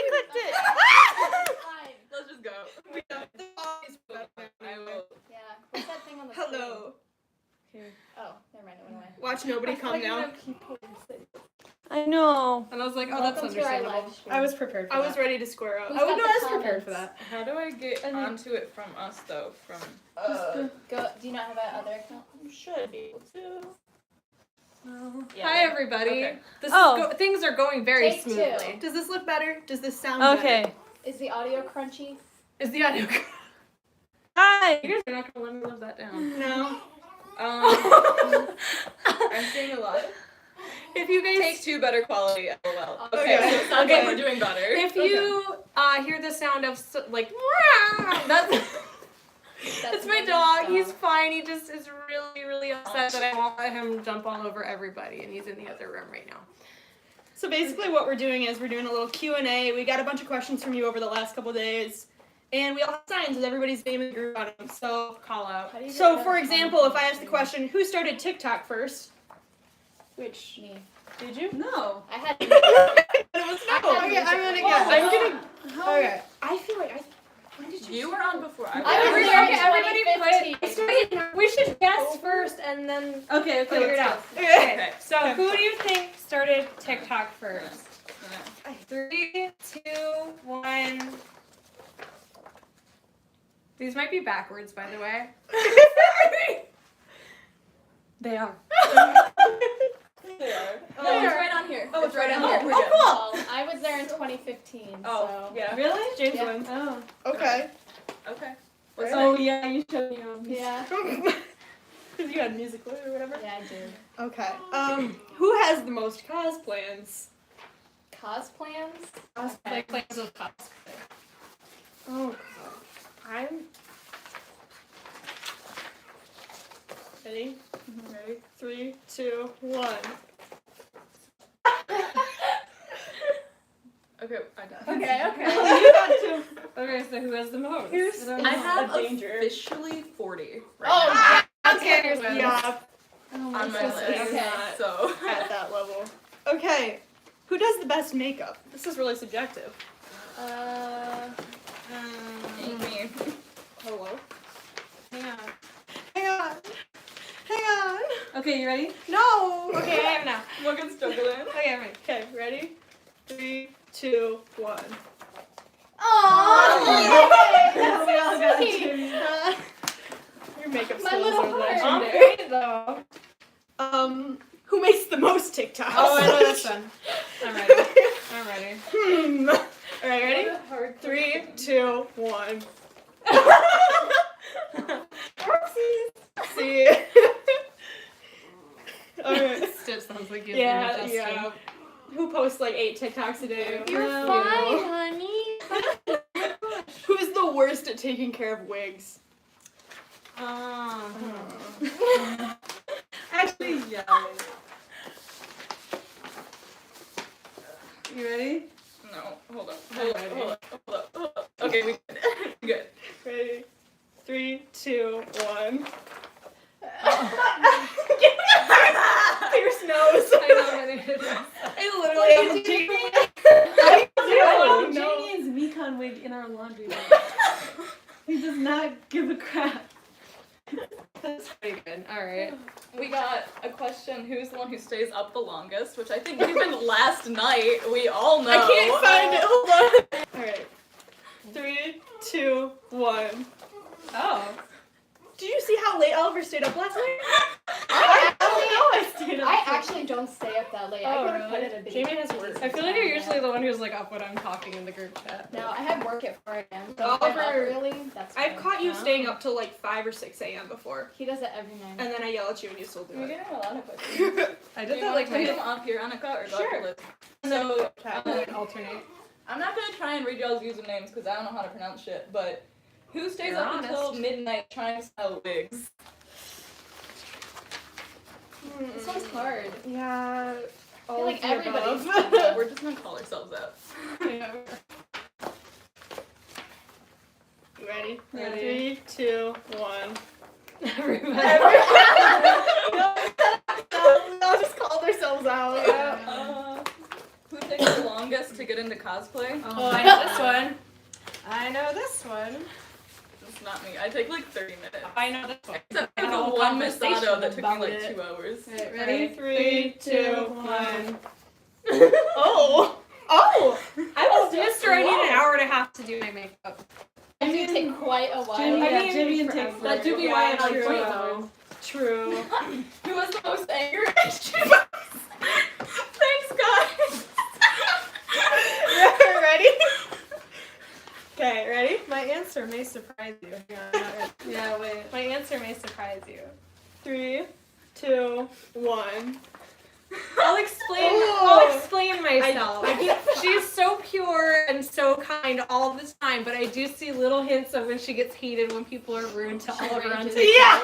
clicked it. Fine. Let's just go. I will. Yeah. What's that thing on the Hello. screen? Oh, never mind. It went away. Watch nobody come now. I know. And I was like, oh, that's Welcome to our understandable. live stream. I was prepared for I that. was ready to square up. Who's I was got no, the I was prepared for comments? that. How do I get And then- onto it from us though? From Go. Do you not have that other account? you should be able to. Yeah, Hi, everybody. Okay. This Oh. is things are going very Take two. smoothly. Does this look better? Does this sound Okay. better? Is the audio crunchy? Is the audio? Hi. You guys are not gonna let me live that down. No. I'm seeing a lot. If you guys Take two better quality. LOL. Okay. Okay, so it sounds Okay. like we're doing better. If you hear the sound of like that's my dog. He's fine. He just is really upset that I won't let him jump all over everybody, and he's in the other room right now. So basically what we're doing is we're doing a little Q&A. We got a bunch of questions from you over the last couple days. And we all have signs with everybody's name and group on them. So, Call out. How do you get so that for on example, if I ask the screen? question, who started TikTok first? Which, Me. did you? No. I had. It was I no. had Okay, I'm gonna music. guess. I'm Whoa. gonna. Okay. I feel like when did You were on before. I was Everybody, there in everybody 2015. put. We should guess first and then Okay. figure it out. Okay. Okay. So who do you think started TikTok first? 3, 2, 1. These might be backwards, by the way. They are. They are. Oh, it's right on here. Oh, it's right on here. here. We're Oh, good. cool. Well, I was there in 2015. Oh, so. yeah. Really? James Yeah. wins. Oh. Okay. Okay. Oh yeah, you showed me on. Yeah. Because you had musical or whatever. Yeah, I did. Okay. Who has the most cosplans? Cosplans? Cosplay plans of cosplay. Oh, I'm ready. Ready? 3, 2, 1. Okay, I got it. Okay. You got two. Okay, so who has the most? Here's I have a danger. officially 40 right Oh, now Okay. Yeah. on my so list. sweet. Okay. So At that level. Okay. Who does the best makeup? This is really subjective. ain't me. Hello. Hang on. Hang on. Hang on. Okay, you ready? No. Okay, I am now. Logan's struggling. Okay, I'm ready. Okay. Ready? 3, 2, 1. Aww! Yeah, we all got sweet. two. Your makeup My skills little are heart. I'm legendary. great though. Who makes the most TikToks? Oh, I know this one. I'm ready. I'm ready. Hmm. All right, ready? 3, 2, 1. See. All right. Stitch sounds like you. Yeah, yeah. Who posts like 8 TikToks a day? You're You. fine, honey. Who's the worst at taking care of wigs? Actually, yeah. You ready? No, hold up. Okay, we good. Ready? 3, 2, 1. Pierce nose. I know what it is. I literally have to take I Oh, have no. Jamie's Mekon wig in our laundry room. He does not give a crap. That's pretty good. All right. We got a question, who's the one who stays up the longest, which I think even last night we all know. I can't find it. Hold on. Alright. 3, 2, 1. Oh. Did you see how late Oliver stayed up last night? I actually don't stay up that late. I Oh, could have put really? it a bit. Jamie has work. I feel like you're usually the one who's like up when I'm talking in the group chat. No, I have work at 4 a.m. So if I'm up Oliver, early, that's I've fine. caught you Oh. staying up till like 5 or 6 a.m. before. He does it every night. And then I yell at you and you still do We're it. getting a lot of questions. I Do did you that want like to take my them off here, Annika, or Sure. Dr. Liz? So, alternate. I'm not gonna try and read y'all's usernames because I don't know how to pronounce shit, but who stays You're up honest. until midnight trying to sell wigs? This one's hard. Yeah. I feel like everybody's We're just gonna call ourselves out. You ready? Ready. 3, 2, 1. Everybody. We all just called ourselves out. Who takes the longest to get get into cosplay? Oh, I know this one. I know this one. It's not me. I take like 30 minutes. I know this one. Except I for had the a whole one Misato conversation that took me about like it. 2 hours. Alright, Ready? ready? 3, 2, 1. Oh! Oh! Mister, I need an hour and a half to do my makeup. It do take quite a while. Jimmy, I yeah, mean, Jimmy and takes that do be forever. why I Yeah, like true. point though. True. Who was the most angry? Thanks, guys. Ready? Okay, ready? My answer may surprise you. Hang on, not ready. Yeah, wait. My answer may surprise you. 3, 2, 1. I'll explain myself. She's so pure and so kind all the time, but I do see little hints of when she gets heated when people are rude to all of her on TikTok. Yeah!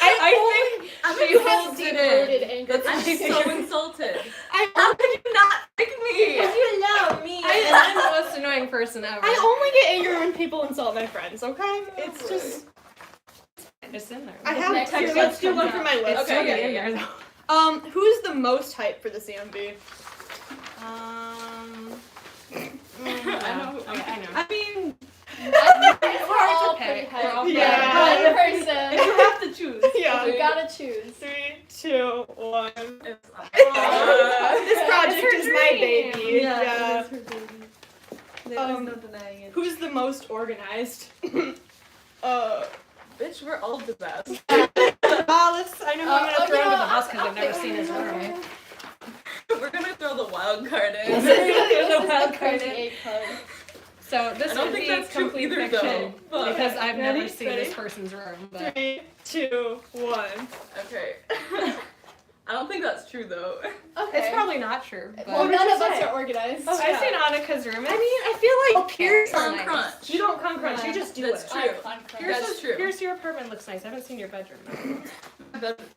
I think she holds it in. Deep-rooted anger. I'm so insulted. I How could you not like me? you know me. I'm the most annoying person ever. I only get angry when people insult my friends, okay? It's just It's in there. I have Next to. year, Let's do let's one come for my list. Okay, yeah. Who's the most hype for the CMB? I know. I know. I mean, We're all okay. pretty We're all hyped. Yeah. One If person. you have to choose. yeah. We gotta choose. 3, 2, 1. It's, This project It's her is my dream. baby. Yeah, it is her baby. There's no denying it. Who's the most organized? Bitch, we're all the best. Alice, I know who I'm gonna throw you under know, the bus I'll because I've never pick seen his one. room. We're gonna throw the wild card in. There's no This is wild the card. 38 card. So this I don't would think be that's true complete either, fiction though, but- because I've never Ready? seen Ready? this person's room. But 3, 2, 1. Okay. I don't think that's true though. Okay. it's probably not true. But Well, did none you of us say? are organized. I've seen Annika's room. I mean, I feel like Pierce Con nice. crunch. you don't come crunch, you just do That's it. true. Pierce That's is- true. Pierce, your apartment looks nice. I haven't seen your bedroom.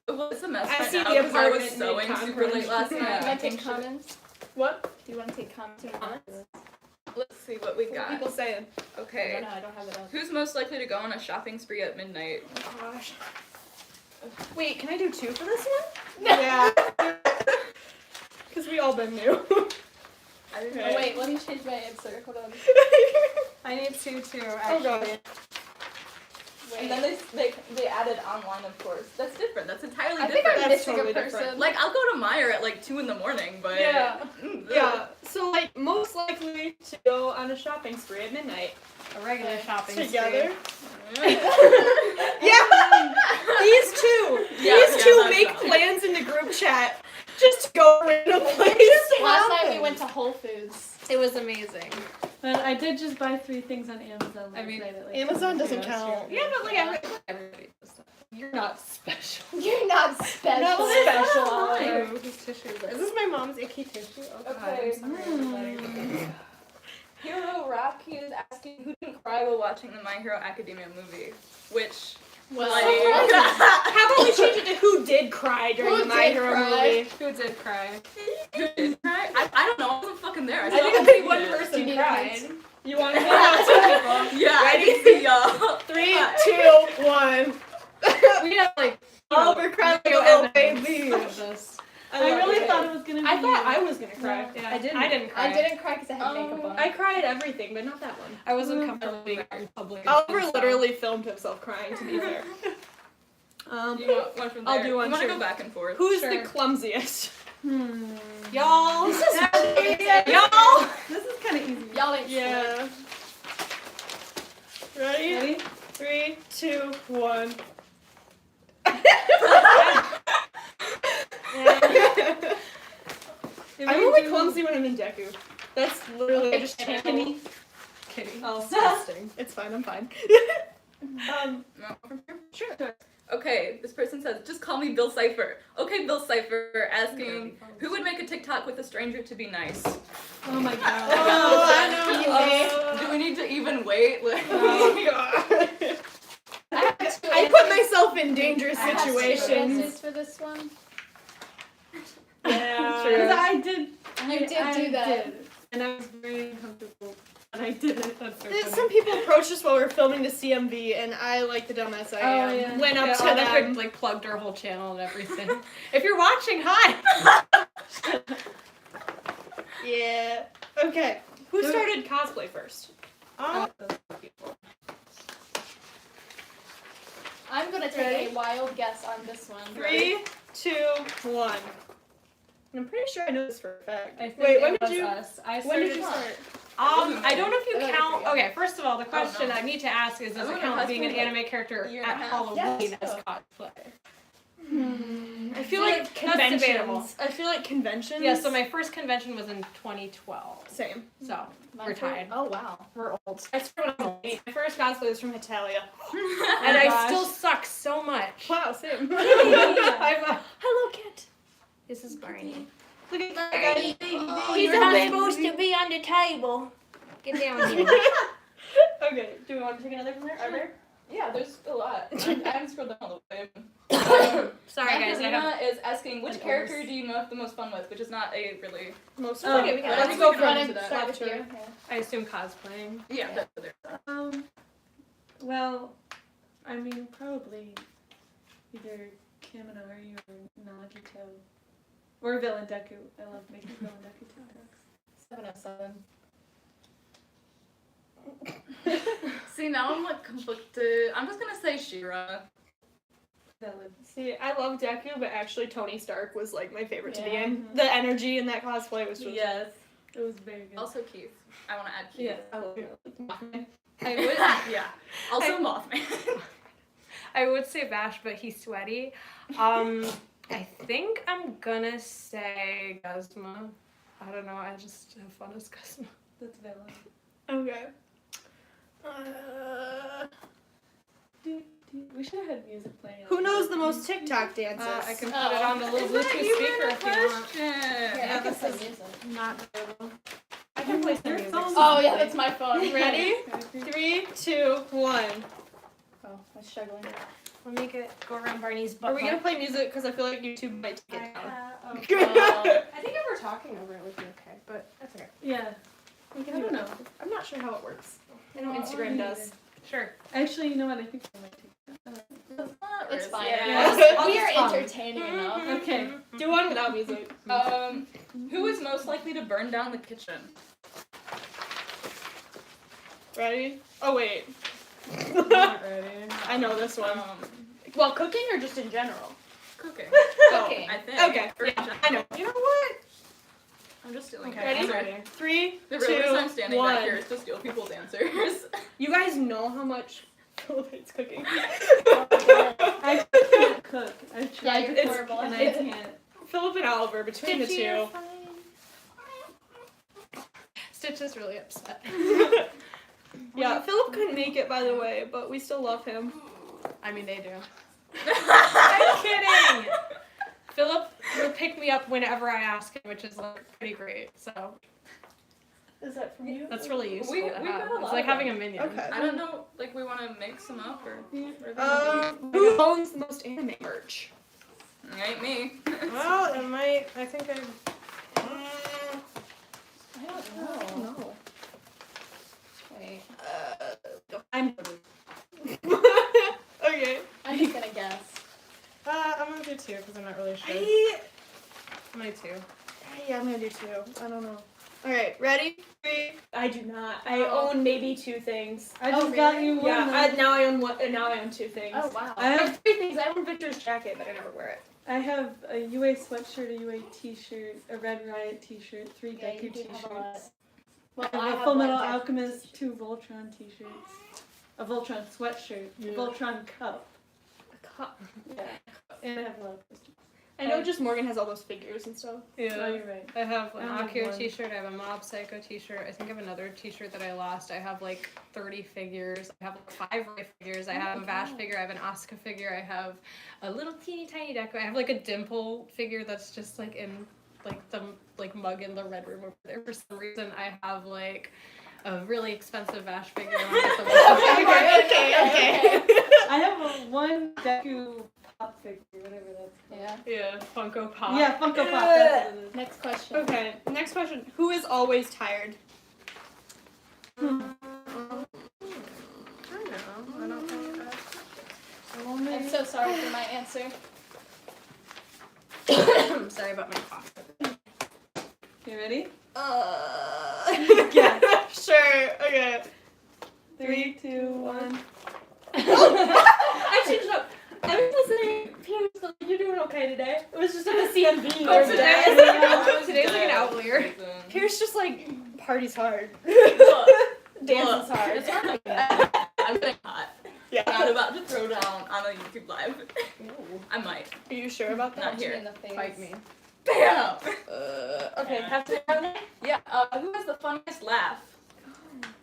Well, it's a mess I right see now the because I was apartment sewing mid-con super late crunch. last Do you night. want to take comments? What? Do you want to take comments? Let's see what we What are got. people saying? Okay. No, I don't have it up. Who's most likely to go on a shopping spree at midnight? Oh gosh. Wait, can I do 2 for this one? No. Yeah. Because we all been new. I didn't Okay. Oh, wait, let me change my answer. Hold on. I need two too. Oh Actually. god. And then they added online, of course. That's different. That's entirely I think different. I'm That's missing totally a person. different. Like, I'll go to Meijer at like 2 in the morning, but Yeah. ugh. Yeah. So like most likely to go on a shopping spree at midnight. A regular shopping Together. spree. Yeah. These two. Yeah, These two that's make valid. plans in the group chat just to go in a place. Last night we went to Whole Foods. It was amazing. But I did just buy 3 things on Amazon. I mean, last night at, like, Amazon doesn't $2. count. Yeah, but like Yeah. everybody does stuff. You're not special. You're not special. Not special. Oh, whose tissue is Is this my mom's icky tissue? Oh, Okay. God, I'm sorry, everybody. Hero Rocky is asking who didn't cry while watching the My Hero Academia movie. Which, Well, like, How about we change it to who did cry during Who the My did Hero cry? movie? Who did cry? who did cry? I don't know. I wasn't fucking there. I I saw think the only one video. Do you person need cried. hints? You want to know 2 people? Yeah, I Ready? can see y'all. 3, 2, 1. We have like. Oliver cried like a video little evidence baby. of this. I love really it. thought it was gonna be. I thought you. I was gonna cry. Yeah, I didn't cry. I didn't cry because I had makeup on. I cried everything, but not that one. I wasn't comfortable being out in public. Oliver literally filmed himself crying, to be fair. You want one from there? I'll do one, You want to sure. go back and forth? Who's Sure. the clumsiest? Y'all. This is Y'all. This is kind of easy. Y'all ain't Yeah. Ready? Ready? 3, 2, 1. I'm only clumsy when I'm in Deku. That's literally I just channel. Kitty. Kidding. Oh, disgusting. It's fine. I'm fine. No, from here? Sure. Okay, this person says, just call me Bill Cipher. Okay, Bill Cipher, asking, who would make a TikTok with a stranger to be nice? Oh my god. Oh, I know. Do we need to even wait? Like, Oh god. I have 2 I put myself in dangerous I have 2 situations. answers for this one. Yeah. Because I did. You did do that. Did, and I was very uncomfortable. And I did it. That's so funny. Some people approached us while we were filming the CMV, and I, like the dumbass I am, yeah. went up to Annika, them. like plugged our whole channel and everything. If you're watching, hi. Yeah. Okay. Who started cosplay first? I'm gonna take a wild guess on this one. 3, 2, 1. I'm pretty sure I know this for a fact. I think Wait, when it did was you? us. When did you start? I don't know if you I count. forget. Okay, first of all, the question no. I need to ask is, does I it went count to being an cosplay, like, anime character a year and at a half. Halloween Yes. as cosplay? I feel like That's debatable. conventions. I feel like conventions. Yeah, so my first convention was in 2012. Same. So Mine we're too. tied. Oh wow. We're old. I started when I was 8. My first cosplay was from Italia. And I gosh. still suck so much. Wow, same. Hello, Kit. This is Barney. Look at that guy. He's not supposed to be on the table. Get down here. Okay, do we want to take another from there? Are there? Yeah, there's a lot. I haven't scrolled down all the way. Sorry, guys. I have... Angelina is asking which An character O's. do you have the most fun with, which is not a really. Most Oh, okay, we can let's let's go go from- from to that. Start with you. Sure. I assume cosplaying. Yeah, that's what they're. Well, I mean, probably either Kaminari or Nagito. Or Villain Deku. I love making Villain Deku TikToks. 707. See, now I'm like conflicted. I'm just gonna say She-Ra. Villain. See, I love Deku, but actually Tony Stark was like my favorite to be Yeah. in. The energy in that cosplay was just Yes. It was very good. Also Keith. I want to add Keith. Yeah. I love Mothman. I would, Yeah. Also Mothman. I would say Vash, but he's sweaty. I think I'm gonna say Guzma. I don't know. I just have fun as Guzma. That's Villain. Okay. We should have had music playing. Who knows the most TikTok dances? I can put it on the little Bluetooth speaker if you want. Yeah, this this is- music. Not terrible. I can play some music. Oh yeah, that's my phone. Ready? 3, 2, 1. Oh, I'm struggling. We'll make it go around Barney's butt. Are we gonna play music? Because I feel like YouTube might take it down. I think if we're talking over it would be okay, but that's okay. Yeah. I don't know. I'm not sure how it works. I know Oh, Instagram me does. Sure. Actually, you know what? I think I might take that. It's fine. Yeah. We are It's fun. entertaining enough. Okay. Do one without music. Who is most likely to burn down the kitchen? Ready? Oh wait. Not ready. I know this one. Well, cooking or just in general? Cooking. Cooking. I think. Okay. Or Yeah, I know. You know what? I'm just stealing. Okay, Ready? I'm ready. 3, The real reason I'm 2, standing back 1. here is to steal people's answers. You guys know how much Phillip hates cooking. I can't cook. I've Yeah, tried you're before, horrible. and I can't. Phillip and Oliver, between the two. Stitch is really upset. Yeah, Phillip couldn't make it, by the way, but we still love him. I mean, they do. I'm kidding. Philip will pick me up whenever I ask him, which is like pretty great. So Is that from you? that's really useful. We to got have. a lot It's like of having them. a minion. Okay. I don't know, like we want to mix them up or. Who owns the most anime merch? Ain't me. Well, it might. I think I. I don't know. No. Wait. I'm. Okay. I'm just gonna guess. I'm gonna do 2 because I'm not really sure. I'm gonna do 2. Yeah, I'm gonna do 2. I don't know. Alright, ready? 3. I do not. I Oh. own maybe 2 things. I just got really? you one. Yeah, now I own 1. Now I own 2 things. Oh wow. I I have have 3 things. I own Victor's jacket, but I never wear it. I have a UA sweatshirt, a UA t-shirt, a Red Riot t-shirt, 3 Yeah, you Deku do have a lot. t-shirts. Well, I have a Full Metal Alchemist, 2 Voltron t-shirts, a Voltron sweatshirt, a Voltron cup. Yeah, and I have a lot of crystals. I know just Morgan has all those figures and stuff. Oh, you're right. I have an I have Akio one. t-shirt, I have a Mob Psycho t-shirt, I think I have another t-shirt that I lost. I have like 30 figures, I have like 5 Ray figures, I have a Vash figure, I have an Asuka figure, I have a little teeny tiny Deku, I have like a Dimple figure that's just like in like the like mug in the red room over there for some reason. I have like a really expensive Vash figure. Okay. I have a 1 Deku pop figure, whatever that's called. Yeah. Yeah, Funko Pop. Yeah, Funko Pop, that's what it is. Next question. Okay, next question. Who is always tired? I don't know. I don't think I'm so sorry for my answer. I'm sorry about my cough. You ready? Yeah. Sure. Okay. 3, 2, 1. I changed it up. I was listening. Pierce, you're doing okay today. It was just at the CMB. Today's like an outlier. Pierce just like parties hard. Look, Dances hard. It's hard. I'm getting hot. Yeah. I'm about to throw down on a YouTube live. I might. Are you sure about that? Not Punch me here. in the face. Fight me. Bam! Okay. Have to have it. Yeah, who has the funniest laugh?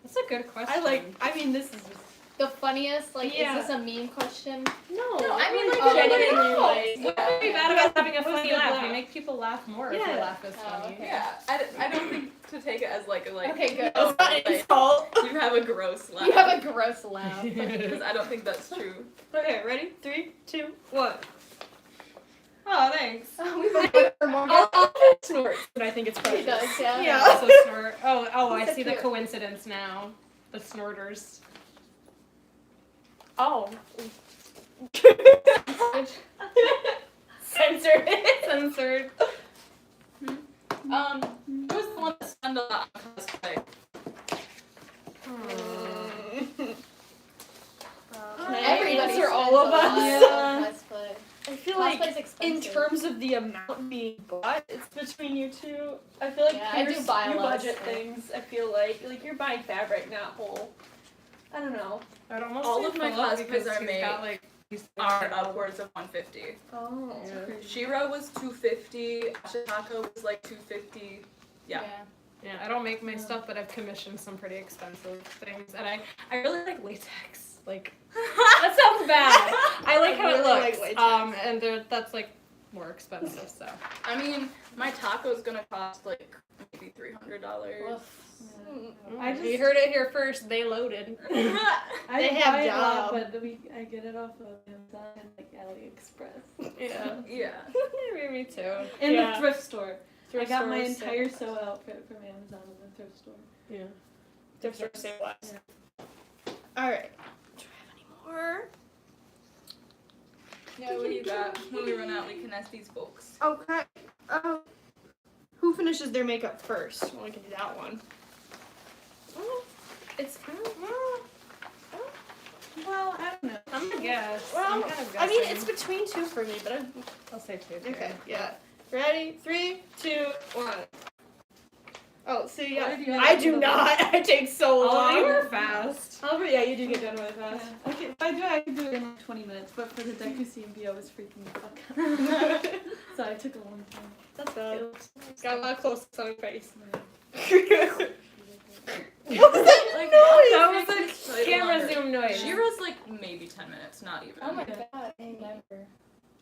That's a good question. I mean, this is just. The funniest, like, Yeah. is this a mean question? No. I mean, like, genuinely, like. What would be bad about having a What's funny good laugh? laugh? We make people laugh more if Yeah. your laugh is funny. okay. Yeah, I don't think to take it as like Okay, good. oh, It's not an like, insult. you have a gross laugh. You have a gross laugh. Because I don't think that's true. Okay, ready? 3, 2, 1. Oh, thanks. We voted for more. I'll snort, but I think it's He precious. does, yeah. Yeah. Also snort. Oh, I So see the cute. coincidence now. The snorters. Oh. Censored. Censored. Who was the one that spent a lot on cosplay? Everybody Those are all spends of a us. lot Yeah. on cosplay. I feel like Cosplay's in expensive. terms of the amount being bought, it's between you two. I feel like Yeah, I do Pierce, buy a you lot of budget stuff. things. I feel like you're buying fabric, not whole. I don't know. I'd almost All say of my Phillip cosplays because are he's made got, like, these Are things that- upwards of 150. Oh. Yeah. Shira was 250. Ashitaka was like 250. Yeah. Yeah, I don't make my stuff, but I've commissioned some pretty expensive things, and I really like latex. Like, that sounds bad. I like how I it really looks. like latex. And that's like more expensive. So I mean, my taco's gonna cost like maybe $300. you heard it here first. They loaded. I They don't have buy it a lot, job. but I get it off of Amazon and like AliExpress. Yeah, Yeah. me too. In Yeah. the thrift store. Thrift I got my store is entire sick. sew outfit from Amazon in the thrift store. Yeah. Thrift store save less. Alright. Do I have any more? Yeah, what do you got? When we run out, we can ask these folks. Okay. Who finishes their makeup first? Well, I can do that one. It's kind of. Well, I don't know. I'm gonna guess. Well, I'm kind of I mean, guessing. it's between two for me, but I'll say two. okay, yeah. Ready? 3, 2, 1. Oh, see, yeah. What if you I had do to- not. I take so Oh, long. you were fast. Oliver, yeah, you do get done really fast. Yeah. Okay, if I could do it in like 20 minutes, but for the Deku CMB, I was freaking the fuck out. So I took a long time. That's bad. Got a lot of close on your face. What was that? Like, That was a Slightly camera longer. zoom noise. Shira's like maybe 10 minutes, not even. Oh my god, never.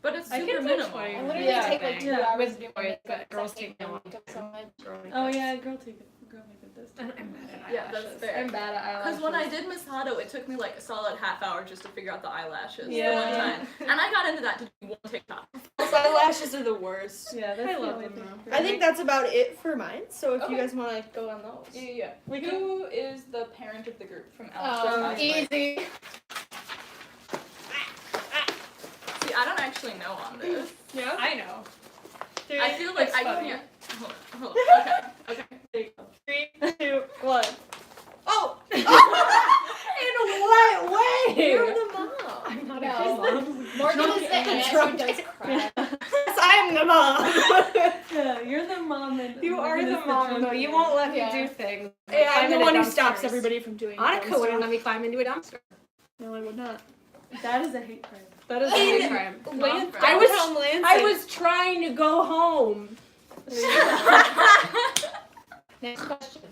But it's I super can do minimal. 20 I literally Yeah, take like 2 yeah. hours With doing boys, makeup but because girls I take hate my no makeup so much. Oh yeah, girl makeup does. I'm bad at Yeah, eyelashes. that's fair. I'm bad at eyelashes. Because when I did Miss Hado, it took me like a solid half hour just to figure out the eyelashes the Yeah. one time. And I got into that to do one TikTok. Eyelashes are the worst. Yeah, that's I the love only them, thing. though. I think that's about it for mine. So if you Okay. guys want to go on those. Yeah. We can- Who is the parent of the group from Oh, Alice? easy. See, I don't actually know on this. Yeah. I know. I feel like It's I funny. can't. Hold on. Okay. There you go. 3, 2, 1. Oh! In what way? You're the mom. I'm not No. a good mom. Morgan is the aunt who does crap. Yes, I am the mom. Yeah, you're the mom and You are Morgan the is mom, drunk though. You one. won't let me Yeah. do things. Yeah, I'm Climb the into one who dumpsters. stops everybody from doing Annika dumb wouldn't stuff. let me climb into a dumpster. No, I would not. That is a hate crime. That is a In- hate crime. Mom I was- Downtown Lansing. I was trying to go home. Next question.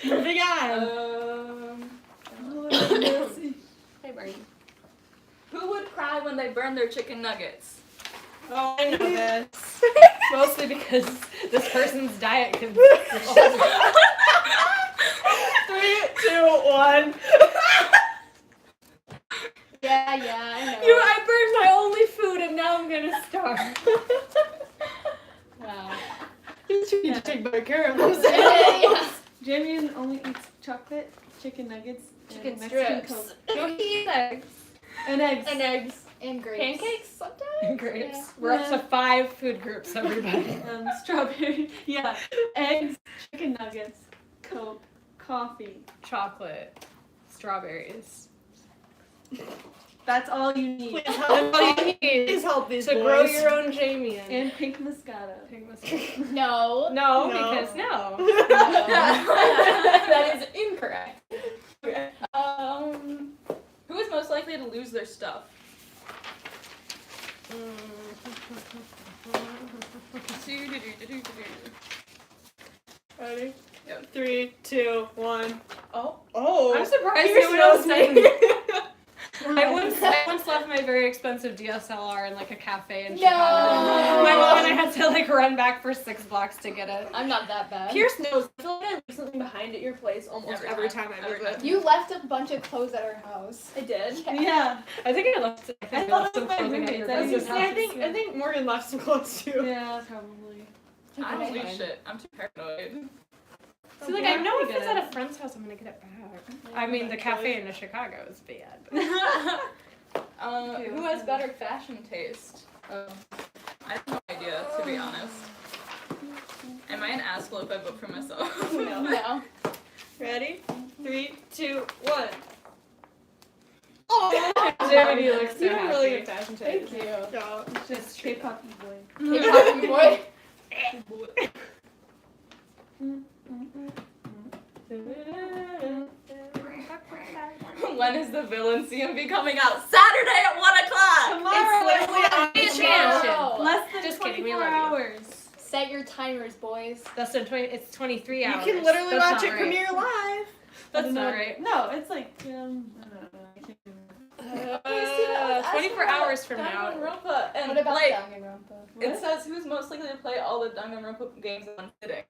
Moving on. Oh, let's see. Hey, Barney. Who would cry when they burn their chicken nuggets? Oh, I know this. Mostly because this person's diet can. 3, 2, 1. Yeah, I know. I burned my only food and now I'm gonna starve. Wow. You need to take better care of themselves. Yeah. Jamie only eats chocolate, chicken nuggets, Chicken and Mexican strips. Coke. No, he eats eggs. And eggs. And eggs. And grapes. Pancakes sometimes? And grapes. Yeah. We're up to 5 food groups, everybody. Strawberry, yeah, eggs, chicken nuggets, Coke, coffee. Chocolate, strawberries. That's all you need. Please That's help. all you need Please help these to boys. grow your own Jamie. And pink Moscato. No. No, No. because no. That is incorrect. Who is most likely to lose their stuff? Ready? Yep. 3, 2, 1. Oh. Oh. I'm surprised Pierce no one else knows said me. I once left my very expensive DSLR in like a cafe in No. Chicago. My mom and I had to like run back for 6 blocks to get it. I'm not that bad. Pierce knows. I feel like I leave something behind at your place almost every time I Every visit. time. You left a bunch of clothes at our house. I did. Yeah. I think I left. I think I thought some it was my clothing at your roommates. I guys' used to- house. I think Morgan left some clothes too. Yeah, probably. I don't Okay. lose shit. I'm too paranoid. See, like, I know if it's at a friend's house, I'm gonna get it back. I mean, the cafe in Chicago is bad. Who has better fashion taste? I have no idea, to be honest. Am I an asshole if I vote for myself? No. Ready? 3, 2, 1. Oh, Jamie, you look so You have happy. really good fashion taste. Thank you. Yeah. Just K-pop boy. K-pop boy. When is the villain CMV coming out? Saturday at 1 o'clock! Tomorrow. It's literally on the Tomorrow. Less than Just kidding, we 24 love you. hours. Set your timers, boys. That's in 20. It's 23 You hours. can literally That's watch not it right. premiere live. That's not right. No, it's like, I don't know. I can't remember. 24 hours from now. Danganronpa, and What about like, Danganronpa? it says who's most likely to play all the Danganronpa games in one sitting.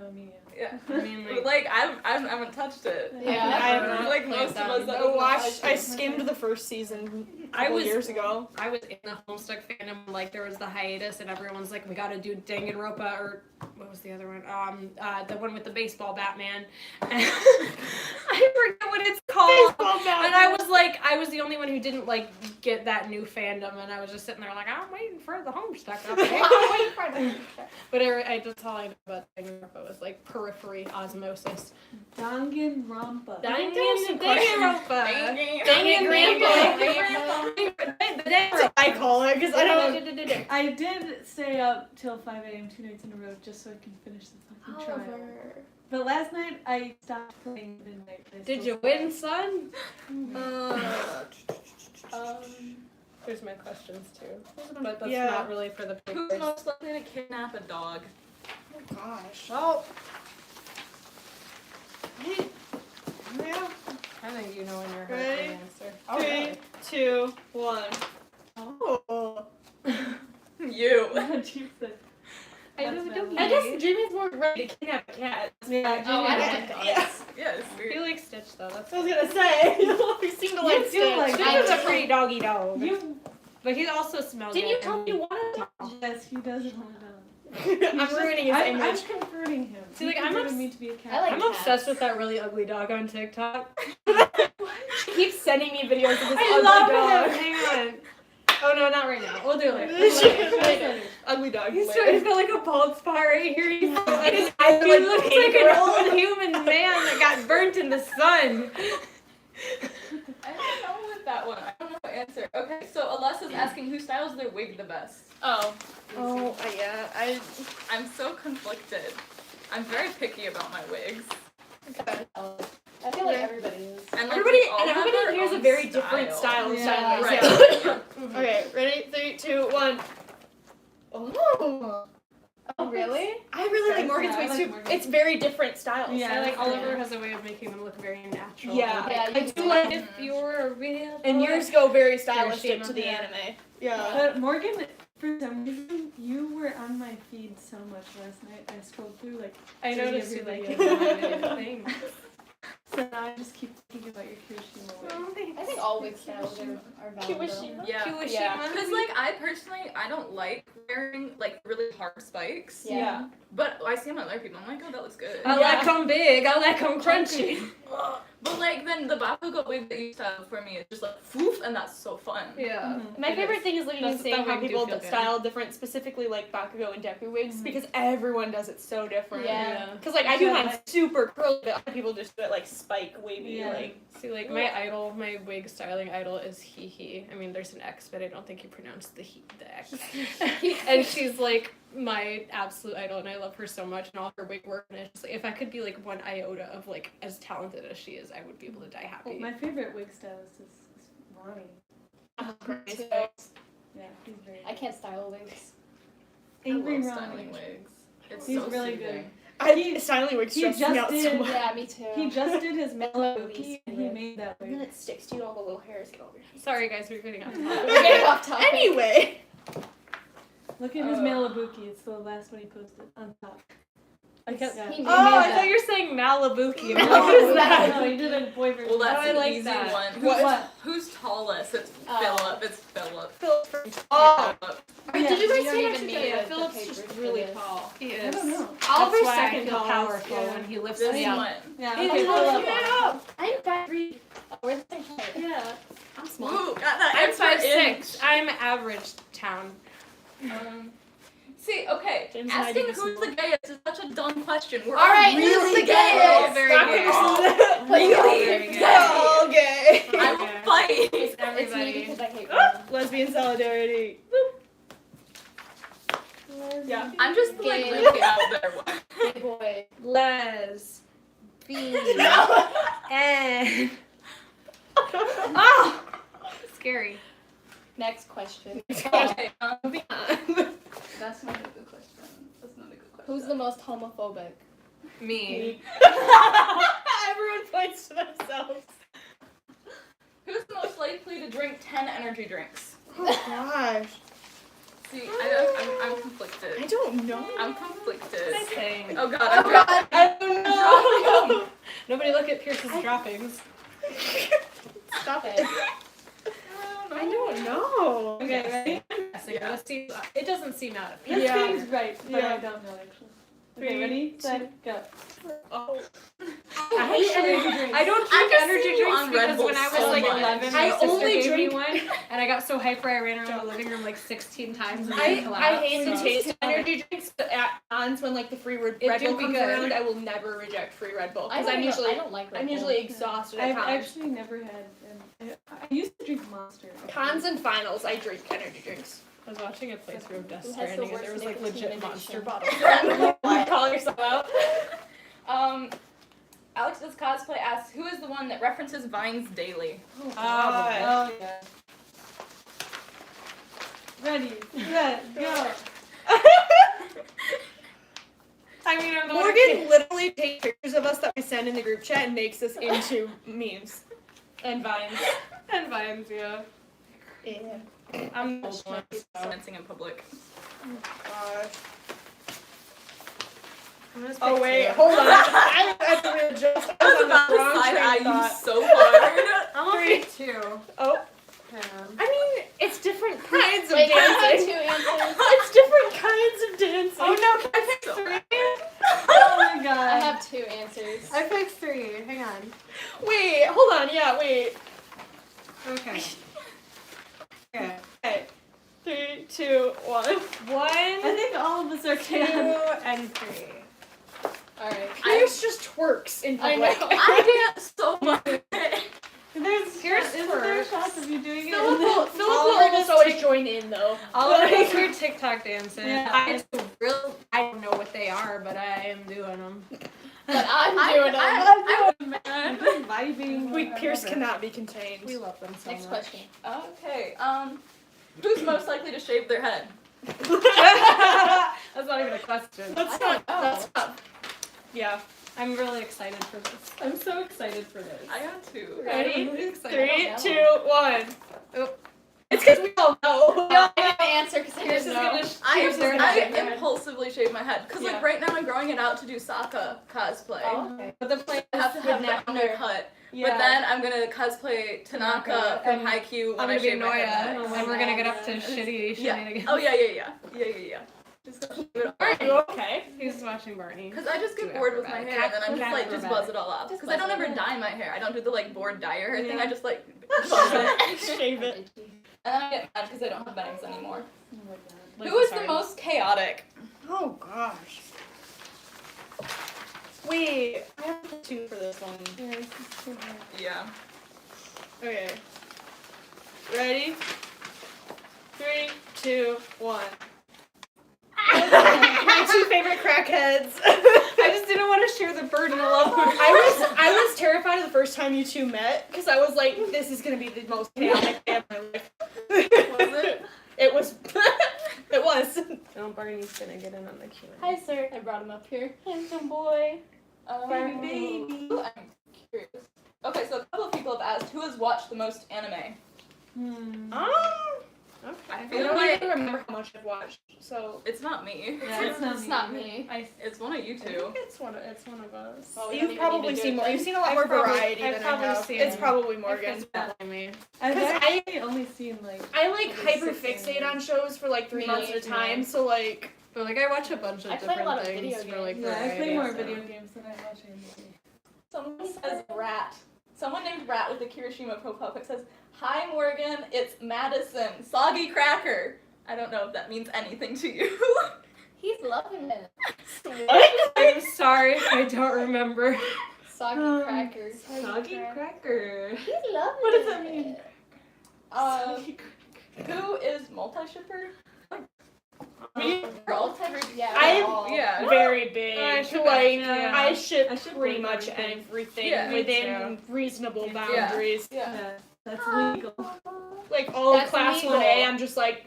Oh, me. Yeah. I mean, But, like, I haven't touched it. Yeah. I have not like played most of them. us that I was watched. I I skimmed the first season a I couple was- years ago. I was in the Homestuck fandom, like there was the hiatus, and everyone's like, we gotta do Danganronpa, or what was the other one? The one with the baseball Batman. I forget what it's called. And I was like, I was the only one who didn't like get that new fandom, and I was just sitting there like, I'm waiting for the Homestuck update. But I just all I know about Danganronpa was like periphery osmosis. Danganronpa. Danganronpa. That's what I call it because I don't. I did stay up till 5 a.m. 2 nights in a row just so I can finish the fucking trial. Oliver. But last night I stopped playing midnight. but I Did still you win, son? There's my questions too, but that's Yeah. not really for the Who's papers. most likely to kidnap a dog? Oh gosh. Well, Yeah. I think you know in your heart Ready? the answer. 3, 2, 1. Oh. You. What'd you say? I That's really my don't. line. I guess Jamie's more ready to kidnap a cat. Yeah, Oh, I Jimmy- like dogs. Yes. Yes. You like Stitch though. That's. I was gonna say. You seem to like do Stitch. like Stitch I is a do. pretty doggy dog. You, But he also smells. Didn't you good tell and me you wanted a dog? yes, he doesn't want a dog. I'm ruining his I'm image. converting him. See, like, He I'm converted obs- me to be a cat. I like I'm cats. obsessed with that really ugly dog on TikTok. She keeps sending me videos of this I ugly love dog. him. Hang on. Oh no, not right now. We'll do it. Later. Ugly dog. He's later. got like a bald spot right here. He's Like his he eyes are like looks pink like or an old human man that got burnt in the sun. I don't know what that one. I don't know what answer. Okay, so Alessa's asking who styles their wig the best. Oh. Oh, yeah. I'm so conflicted. I'm very picky about my wigs. I feel like everybody is. And like, Everybody we all and have everybody our here's a own very different style. Yeah. Style. Right. Yeah. Okay, ready? 3, 2, 1. Oh. Oh, really? I really like Yeah, Morgan's I wigs like too. Morgan's. It's very different styles. Yeah, I like yeah. Oliver has a way of making them look very natural. Yeah. Like, Yeah, I you do do. like if you're a real. And boy. yours go very stylistic Hiroshima. to the Yeah. anime. Yeah. But Morgan, for some reason, you were on my feed so much last night. I scrolled through like I 30 noticed of you your like videos. it. So now I just keep thinking about your Kirishima wig. I think all wig styles are valid. though. Yeah. Yeah. Because like I personally, I don't like wearing like really hard spikes. Yeah. But I see them on other people. I'm like, oh, that looks good. I like them big. I like them crunchy. But like then the Bakugo wig that you style for me is just like woof, and that's so fun. Yeah. My favorite thing is looking and seeing that how wig do people feel good. style different, specifically like Bakugo and Deku wigs, because everyone does it so different. Yeah. Because like I do mine super curly, but other people just do it like spike wavy. Yeah. Like See, like my wig styling idol is Hee. I mean, there's an X, but I don't think you pronounce the X. And she's like my absolute idol, and I love her so much, and all her wig work. And it's just like, if I could be like one iota of like as talented as she is, I would be able to die happy. My favorite wig stylist is Ronnie. Yeah, he's very. I can't style wigs. Angry I love Ronnie. styling wigs. It's He's so really soothing. styling wigs he stress me just out so did- much. Yeah, me too. He just did his Malibuki and he made that And then wig. it sticks to you, all the little hairs get over your face. Sorry, guys, we're getting off topic. We're getting off topic. Anyway. Look at his Malibuki. It's the last one he posted on top. I kept- Yeah. He made I that. thought you were saying Malibuki. I'm like, No, what is that? No, he did a boy version. Well, that's I an like easy that. one. Who's, What? who's tallest? It's Oh. Phillip. It's Phillip. Oh. Phillip. Yeah. Did you guys You don't say even that need today? the Philip's papers just for really this. tall. He I is. don't know. Oliver's That's why I second feel tallest. powerful Yeah. when he lifts This me up. one. Yeah. Hey, okay, look Phillip. it up. I'm 5'3". Oh, we're the same height. Yeah. I'm small. Ooh, got that I'm extra 5'6". inch. I'm average town. See, okay, James and I asking do this who's more. the gayest is such a dumb question. We're All right, really who's the gay. gayest? Very Rock, gay. paper, scissors. Really? Very gay. They're all gay. I will fight. It's me Everybody. because I hate women. Lesbian solidarity. Yeah. I'm just like Gay. really out there. Gay boy. Les. B. No. N. Ah! Scary. Next question. Okay, that's not a good question. That's not a good question. Who's the most homophobic? Me. Everyone points to themselves. Who's most likely to drink 10 energy drinks? Oh gosh. See, I'm conflicted. I don't know. I'm conflicted. Saying. Oh god, Oh I'm god. I don't know. Nobody look at Pierce's droppings. Stop it. I don't know. Okay, ready? Yeah. It doesn't seem out of This Yeah. seems right, but Yeah. I don't know actually. Okay, 3, ready, set, go. Oh. I don't I'm drink just energy seeing you drinks on Red because Bull when I was so like much. 11, I my sister only gave me drink- one, and I got so hyper I ran around the living room like 16 times and then I collapsed. hate the so- taste of energy drinks, but at times when like the free Red It do Bull be comes good. around, I will never reject free Red Bull I because don't I don't like Red I'm Bull. usually exhausted at I've times. actually never had, I used to drink Monster. Cons and finals, I drink energy drinks. I was watching a playthrough of Death Who has the Stranding and worst there was like nicotine legit monster addiction? bottles. You call yourself out? Alex does cosplay asks, who is the one that references Vines daily? Oh yeah. Ready, set, go. I mean, I'm the one Morgan literally takes pictures of us that we send in the group chat and makes us into memes and vines. and Vines, yeah. Yeah. I'm the old one. So. Dancing in public. Gosh. I'm gonna Oh pick wait, two. hold on. I have to readjust. I was on about the to wrong side train eye of you thought. so hard. I'm gonna pick two. Oh, Hang on. I mean, it's different kinds of Wait, I have dancing. 2 answers. It's different kinds of dancing. Oh no, can I pick So three? Oh my god. I have 2 answers. I picked three. Hang on. Wait, hold on. Yeah, wait. Okay. Okay. Okay. 3, 2, 1. One, I think all of us are two, can. and three. Alright. Pierce just twerks in I public. know. I dance so much. Isn't there shots of you doing it? Philip will Oliver almost just always take- join in though. All of us are TikTok dancing. Yeah. I don't know what they are, but I am doing them. But I'm doing them. I'm just vibing. Wait, Pierce cannot be contained. We love them so Next much. question. Okay, who's most likely to shave their head? That's not even a question. That's I not. don't know. That's not. Yeah. I'm really excited for this. I'm so excited for this. I got 2. Ready? I'm really excited. 3, know. 2, 1. Oh. It's because we all know. I have an answer because I Pierce didn't is know. gonna I, Pierce is gonna shave their head. impulsively shave my head because Yeah. like right now I'm growing it out to do Sokka cosplay. Oh, okay. But the plan I have to is have with the Nana. undercut, Yeah. but then I'm gonna cosplay Tanaka from Haikyuu when I'm I gonna be shave my head Noya, next. and we're gonna get up to Yeah. shitty Yeah. shenanigans. Oh yeah. Just keep it Are on. you okay? He's watching Barney. Because I just get Do bored with my acrobatic. hair, and then I'm just like, just Acrobatic. buzz it all off. Just Because I don't buzz it ever off. dye my hair. I don't do the like bored dye hair thing. Yeah. I just like buzz it. Shave it. And then I get mad because I don't have bangs anymore. Like, Who is sorry. the most chaotic? Oh gosh. Wait, I have 2 for this one. Yeah, this is too hard. Yeah. Okay. Ready? 3, 2, 1. My 2 favorite crackheads. I just didn't want to share the burden alone. I was terrified the first time you 2 met because I was like, this is gonna be the most chaotic day of my life. Was it? It was. It was. Oh, Barney's gonna get in on the Q&A. Hi, sir. I brought him up here. Handsome boy. Baby. I'm curious. Okay, so a couple of people have asked who has watched the most anime. Okay. I I feel don't like even remember how much I've watched. So it's not me. Yeah, It's not me. It's one of you I two. think it's one of us. Well, we don't You've even probably need to do seen it more. then. You've seen a lot I've more probably- variety I've than I probably have. seen- It's probably Morgan. It's probably me. I've 'Cause I- actually only seen like. I like probably hyper 6 fixate anime. on shows for like 3 Me months at a too. time. So like, But like I watch a bunch of I play a different lot of things video for like games. Yeah, I play variety, more so. video games than I watch anime. Someone says Rat. Someone named Rat with the Kirishima profile pic says, "Hi Morgan, it's Madison, soggy cracker." I don't know if that means anything to you. He's loving it. I'm sorry, I don't remember. Soggy cracker. Soggy cracker. He's loving it. What does that mean? Who is multi-shipper? Girl, yeah. I'm- all. Yeah. very big. I ship like yeah. I ship I ship pretty like much everything. everything Yeah. Me within reasonable Yeah. boundaries. Yeah. Yeah, that's legal. Like all That's of class legal. 1A, I'm just like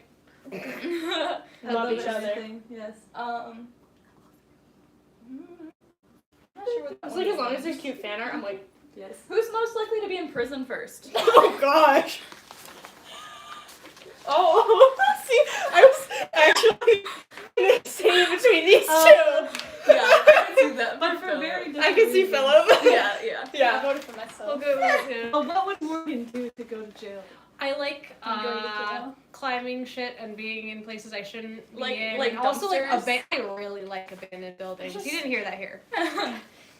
Yeah. I love each other. everything, yes. I'm not sure what that It's one like as long is. as there's cute fan art, I'm like, Yes. Who's most likely to be in prison first? oh gosh. Oh, see, I was actually saying between these two. Yeah, I can see that. But for very different I can see reasons. Phillip. Yeah, yeah. I Yeah. voted for myself. Yeah. Oh, what would Morgan do to go to jail? I like You go to jail? climbing shit and being in places I shouldn't Like- be in. like and also like dumpsters? I really like abandoned buildings. You didn't hear that here.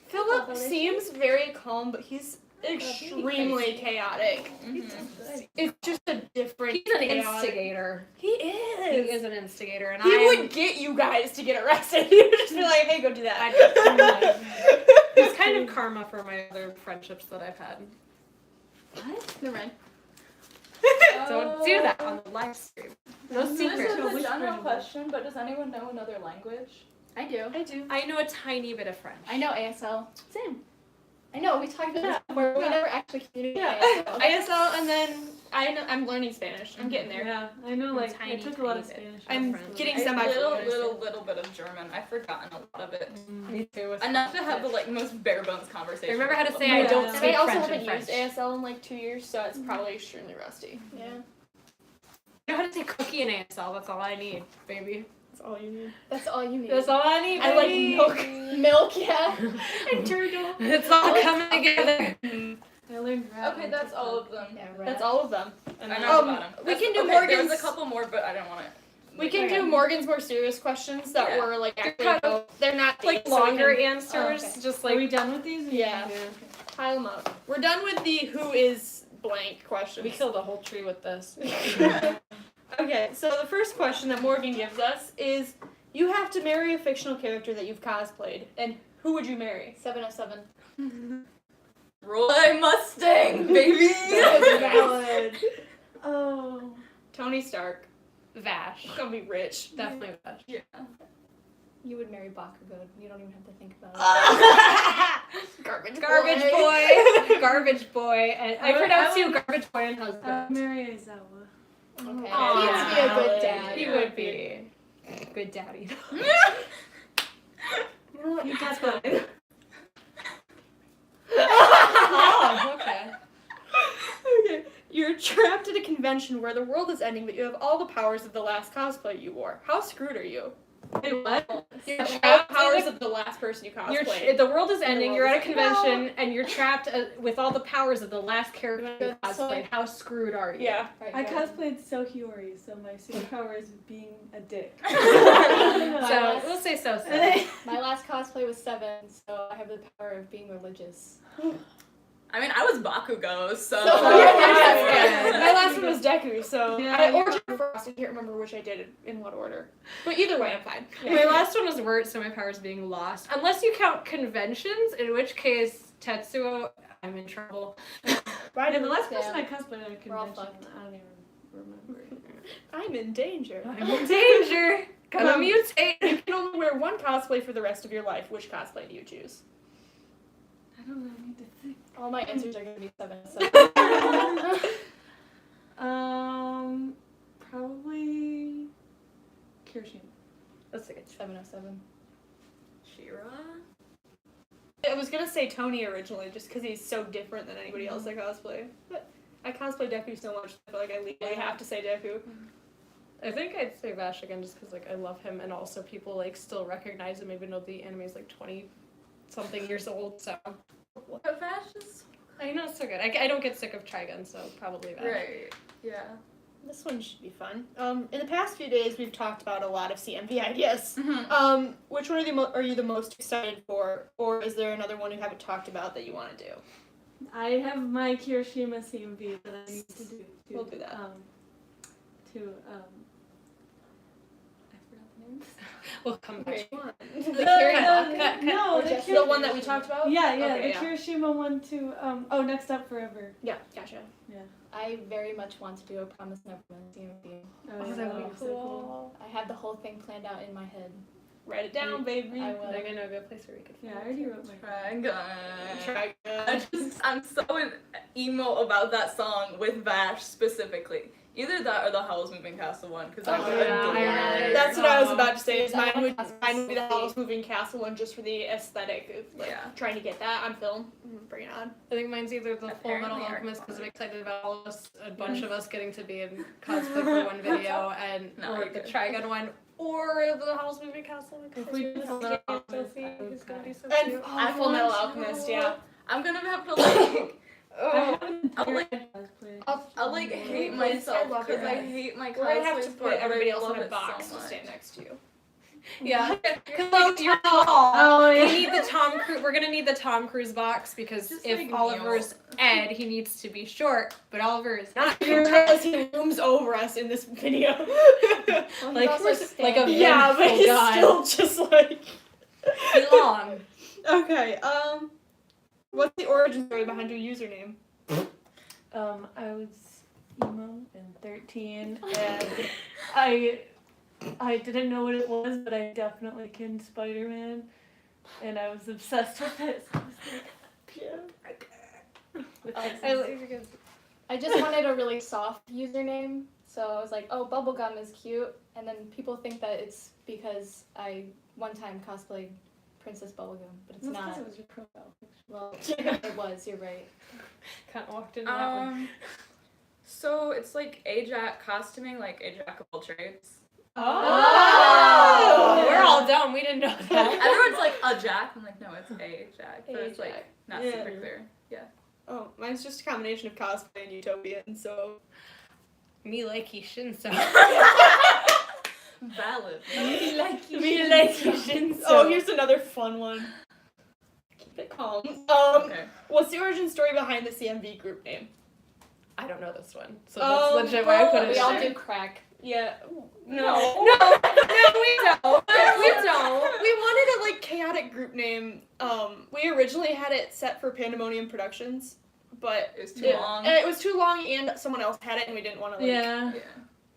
Phillip seems very calm, but he's extremely chaotic. Mhm. It's just a different He's an chaotic- instigator. He is. He is an instigator, and He I would get you guys to get arrested. He would just be like, hey, go do that. It's kind of karma for my other friendships that I've had. What? Never mind. Don't do that on the live stream. No This secrets. is a Which general one? question, but does anyone know another language? I do. I do. I know a tiny bit of French. I know ASL. Same. I know, we talked about this before. We never actually communicated Yeah. ASL. ISL, and then I'm learning Spanish. I'm getting there. Yeah, I know. Like I Tiny, took a lot of tiny bit. Spanish. I'm lessons. getting A semi-fluent. little bit of German. I've forgotten a lot of it. Me too. Enough to have the like most bare bones I conversation. remember how to say Yeah. I don't And speak And I also French haven't in French. used ASL in like 2 years, so it's probably extremely rusty. Yeah. I know how to say cookie in ASL. That's all I need, baby. That's all you need. That's all you need. That's all I need, I like baby. milk. Milk, yeah. And turtle. It's all coming together. I learned. rat Okay, on that's all TikTok. of them. Yeah, That's all of them. I know the bottom. We can do okay, Morgan's. There's a couple more, but I don't want it. We can Okay. do Morgan's more serious questions that Yeah. were like actually kind of they're not Like deep, so we longer can answers, okay. just Are like we done with these? Yeah. pile them up. We're done with the who is blank questions. we killed a whole tree with this. Okay, so the first question that Morgan gives us is you have to marry a fictional character that you've cosplayed, and who would you marry? 707. Roy Mustang, baby. That was valid. Oh. Tony Stark. Vash. Gonna be rich. Definitely Vash. Yeah. You would marry Bakugo. You don't even have to think about it. Garbage Garbage boy. Garbage boy. And I I would- pronounce I you would- garbage boy and husband. Mary Aizawa. Okay. Aw. He has to be a good dad. He would be. Good daddy. You got that. Oh, okay. Okay. You're trapped at a convention where the world is ending, but you have all the powers of the last cosplay you wore. How screwed are you? Wait, what? You're trapped powers of the last person you cosplayed. The world is ending. You're at a is- convention, and you're trapped with all the powers of the last character you cosplayed. How screwed are you? Yeah. Right, I right. cosplayed So Hiyori, so my superpower is being a dick. So we'll say so. My last cosplay was 7, so I have the power of being religious. I mean, I was Bakugo, so. My last one was Deku, so Yeah, or Frost. I can't remember which I did in what order. But either way, I'm fine. My last one was Wirt, so my power's being lost. Unless you count conventions, in which case Tetsuo, I'm in trouble. Right, and the last Yeah. person I cosplayed at a We're all convention, fucked. I don't even remember. I'm in danger. I'm in danger. Gonna mutate. You can only wear one cosplay for the rest of your life. Which cosplay do you choose? I don't know, I need to think. All my answers are going to be 7. Probably Kirishima. Let's see. 707. Shira? I was gonna say Tony originally, just because he's so different than anybody else I cosplay. But I cosplay Deku so much, I feel like I legally have to say Deku. I think I'd say Vash again, just because like I love him, and also people like still recognize him, even though the anime is like 20-something years old. So But Vash is. I know it's so good. I don't get sick of Trigun, so probably Vash. Right. Yeah. This one should be fun. In the past few days, we've talked about a lot of CMV ideas. Mhm. Which one are you the most excited for, or is there another one you haven't talked about that you want to do? I have my Kirishima CMV that I need to do. We'll do that. I forgot the name. We'll come back. Which one? The one that we talked about? Yeah, Okay, the yeah. Kirishima one too. Next Up Forever. Yeah, gotcha. I very much want to do a Promise Neverland CMV. Oh, that would be so cool. I have the whole thing planned out in my head. Write it down, baby. I will. Like I know a good place where we could. Yeah, I already wrote my. Trigun. I'm so emo about that song with Vash specifically. Either that or the Howl's Moving Castle one, because I Oh, adore yeah. it. That's what I was about to say. Is I mine like would be the Howl's Moving Castle one, just for the aesthetic of like Yeah. trying to get that on film. Bring it on. I think mine's either the Full Metal Apparently Alchemist because I'm excited about all of us, a bunch of us getting to be in cosplay for one video, and No, or you're the good. Trigun one, or the Howl's Moving Castle. If we do Full Metal Alchemist, He's gonna be so And cute. Full Metal Alchemist, yeah. I'm gonna have to like. I haven't I'll, like- cosplay. I like hate I myself love because I it. hate my We're gonna have cosplay to sport, put but everybody I else love in a it box so to much. stand next to you. Yeah, because like you're tall. Oh, We need the Tom Cruise. We're gonna need the Tom Cruise box because Just if like Oliver's Ed, he needs to be short, but Oliver is not. You realize he looms over us in this video. Like also like a Yeah, but vengeful he's god. still just like. Long. Okay. What's the origin story behind your username? I was emo and 13, and I didn't know what it was, but I definitely can Spider-Man, and I was obsessed with it. So I was like, I just wanted a really soft username, so I was like, oh, Bubblegum is cute, and then people think that it's because I one time cosplayed Princess Bubblegum, but it's That's not. because it was your profile picture. Well, it was, you're right. Kind of walked into that one. So it's like Ajax costuming, like Ajaxable traits. Oh! We're all dumb. We didn't know that. Everyone's like a Jack. I'm like, no, it's Ajax, but it's like Ajax. not Yeah. super clear. Yeah. Oh, mine's just a combination of cosplay and utopian, so. Me like Shinso. Valid. Me like Shinso. Oh, here's another fun one. Keep it calm. Okay. What's the origin story behind the CMV group name? I don't know this one, so that's legit why I put it. We all there. do crack. Yeah. No, we don't. We don't. We wanted a like chaotic group name. We originally had it set for Pandemonium Productions, but It was too long. It was too long, and someone else had it, and we didn't want to. Like, Yeah.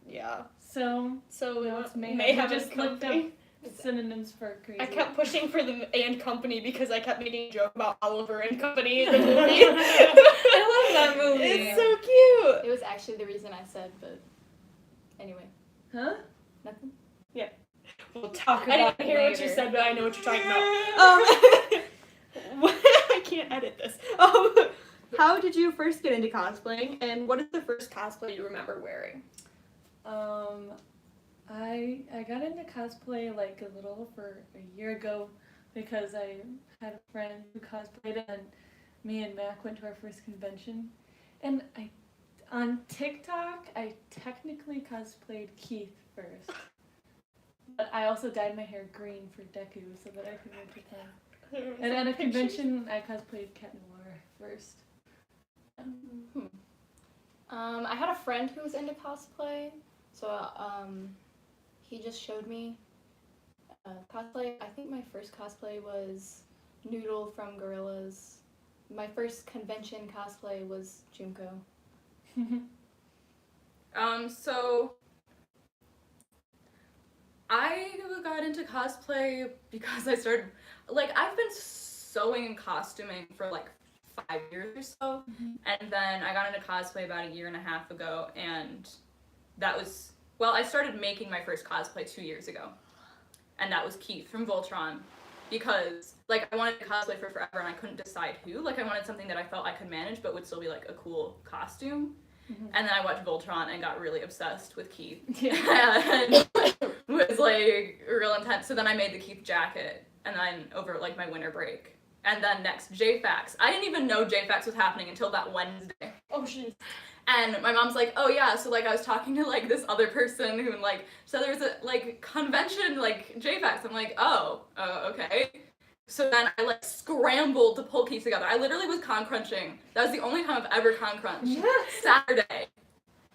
Yeah. So So no, it's Mayhem. Mayhem We just and looked Company. up synonyms for crazy. I kept pushing for the and company because I kept making a joke about Oliver and Company in the movie. I love that movie. It's so cute. It was actually the reason I said, but anyway, Huh? nothing. We'll talk I about didn't it hear what later. you said, but I know what you're talking about. I can't edit this. How did you first get into cosplaying, and what is the first cosplay you remember wearing? I got into cosplay like a little over a year ago because I had a friend who cosplayed and me and Mac went to our first convention. And on TikTok, I technically cosplayed Keith first. But I also dyed my hair green for Deku so that I could wear pretend. And at a convention, I cosplayed Cat Noir first. I had a friend who was into cosplay, so he just showed me cosplay. I think my first cosplay was Noodle from Gorillaz. My first convention cosplay was Junko. So I got into cosplay because I started, like, I've been sewing and costuming for like 5 years or so, and then I got into cosplay about 1.5 years ago, and that was, well, I started making my first cosplay 2 years ago, and that was Keith from Voltron, because, like, I wanted to cosplay for forever, and I couldn't decide who. Like, I wanted something that I felt I could manage, but would still be, like, a cool costume. And then I watched Voltron and got really obsessed with Keith. And was, like, real intense. So then I made the Keith jacket, and then over, like, my winter break. And then next, JFAX. I didn't even know JFAX was happening until that Wednesday. Oh, jeez. And my mom's like, oh yeah, so like I was talking to like this other person who like said there was a like convention like JFAX. I'm like, oh, okay. So then I like scrambled to pull keys together. I literally was con crunching. That was the only time I've ever con crunched. Saturday.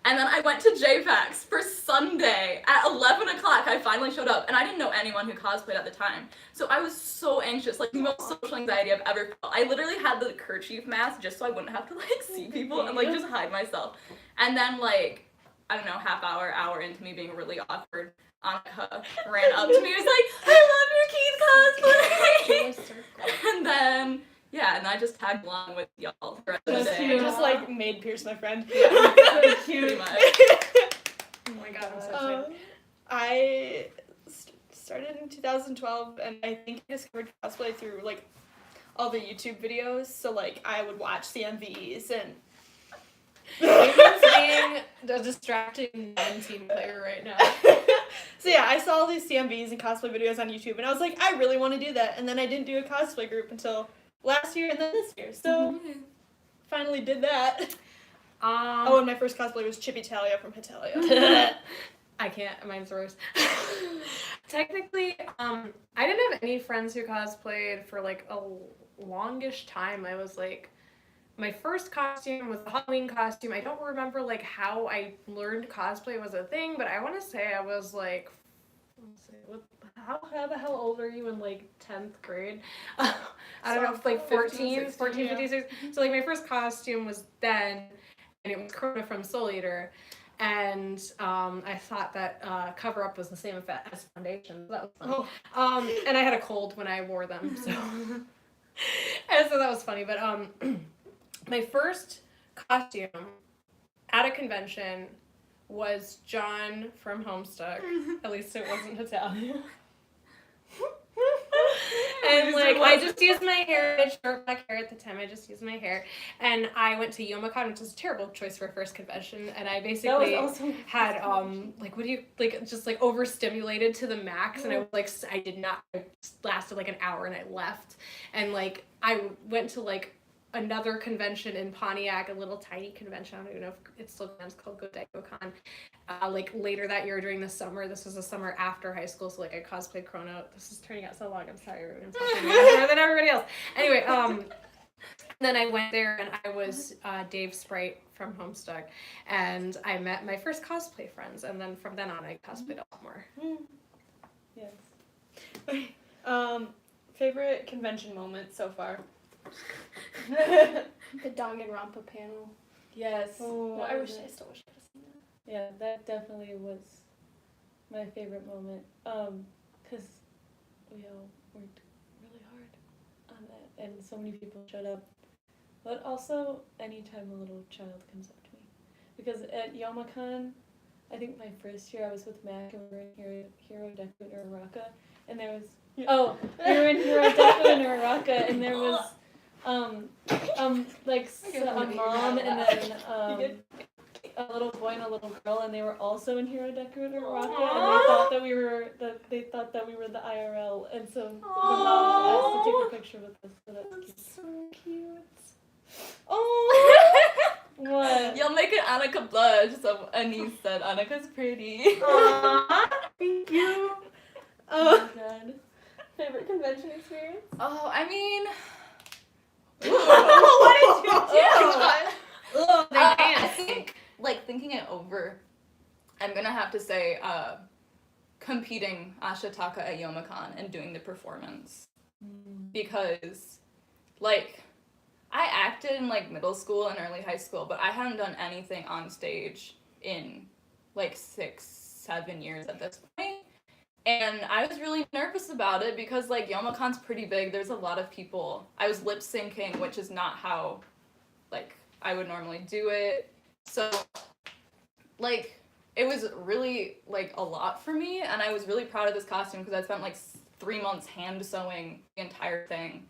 And then I went to JFAX for Sunday at 11 o'clock. I finally showed up, and I didn't know anyone who cosplayed at the time. So I was so anxious, like the most social anxiety I've ever felt. I literally had the kerchief mask just so I wouldn't have to like see people and like just hide myself. And then like, I don't know, hour into me being really awkward, Annika ran up to me and was like, I love your Keith cosplay! And then, yeah, and I just tagged along with y'all the rest of the day. Just like made Pierce my friend. Yeah, So cute. pretty much. Oh my god, I'm so excited. I started in 2012, and I think I discovered cosplay through like all the YouTube videos. So like I would watch CMVs and. Aiden's being a distracting non-team player right now. So yeah, I saw all these CMVs and cosplay videos on YouTube, and I was like, I really want to do that. And then I didn't do a cosplay group until last year and then this year. So finally did that. Oh, and my first cosplay was Chippy Talia from Hitalia. I can't. Mine's Rose. Technically, I didn't have any friends who cosplayed for like a longish time. I was like, my first costume was a Halloween costume. I don't remember like how I learned cosplay was a thing, but I want to say I was like, how the hell old are you in like 10th grade? I don't know, like 14, 15, 16. So like my first costume was then, and it was Corona from Soul Eater. And I thought that Cover Up was the same effect as Foundation. So that was funny. And I had a cold when I wore them, so and so that was funny. But my first costume at a convention was John from Homestuck. At least it wasn't Italian. And like I just used my hair, I had short black hair at the time. I just used my hair, and I went to Youmacon, which is a terrible choice for a first convention. And I basically had like what do you like just like overstimulated to the max, and I was like I lasted like an hour and I left, and like I went to like another convention in Pontiac, a little tiny convention. I don't even know if it's still going. It's called GoDecoCon. Like later that year during the summer. This was the summer after high school, so like I cosplayed Chrono. This is turning out so long. I'm sorry, everyone's more than everybody else. Anyway, then I went there and I was Dave Sprite from Homestuck, and I met my first cosplay friends, and then from then on I cosplayed a lot more. Yes. Favorite convention moment so far? The Danganronpa panel. Yes. Oh, I still wish I could have seen that. Yeah, that definitely was my favorite moment. Because we all worked really hard on that, and so many people showed up. But also, anytime a little child comes up to me. Because at Youmacon, I think my first year I was with Mac, and we were in Hero Deku and Uraraka, and there was... Oh, we were in Hero Deku and Uraraka, and there was... like a mom and then a little boy and a little girl, and they were also in Hero Decorator Rocket, and they thought that we were the IRL, and so the mom asked to take a picture with us. So that's So cute. what? You'll make it Annika blush. So Anise said Annika's pretty. Aww. Thank you. Oh my god. Favorite convention experience? Oh, I mean. What did you do? Oh, they I dance. think, like, thinking it over, I'm gonna have to say, competing Ashitaka at Youmacon and doing the performance. Because, like, I acted in, like, middle school and early high school, but I hadn't done anything on stage in, like, 6-7 years at this point. And I was really nervous about it because, like, Yomacon's pretty big. There's a lot of people. I was lip syncing, which is not how, like, I would normally do it. So, like, it was really, like, a lot for me. And I was really proud of this costume because I spent, like, 3 months hand sewing the entire thing.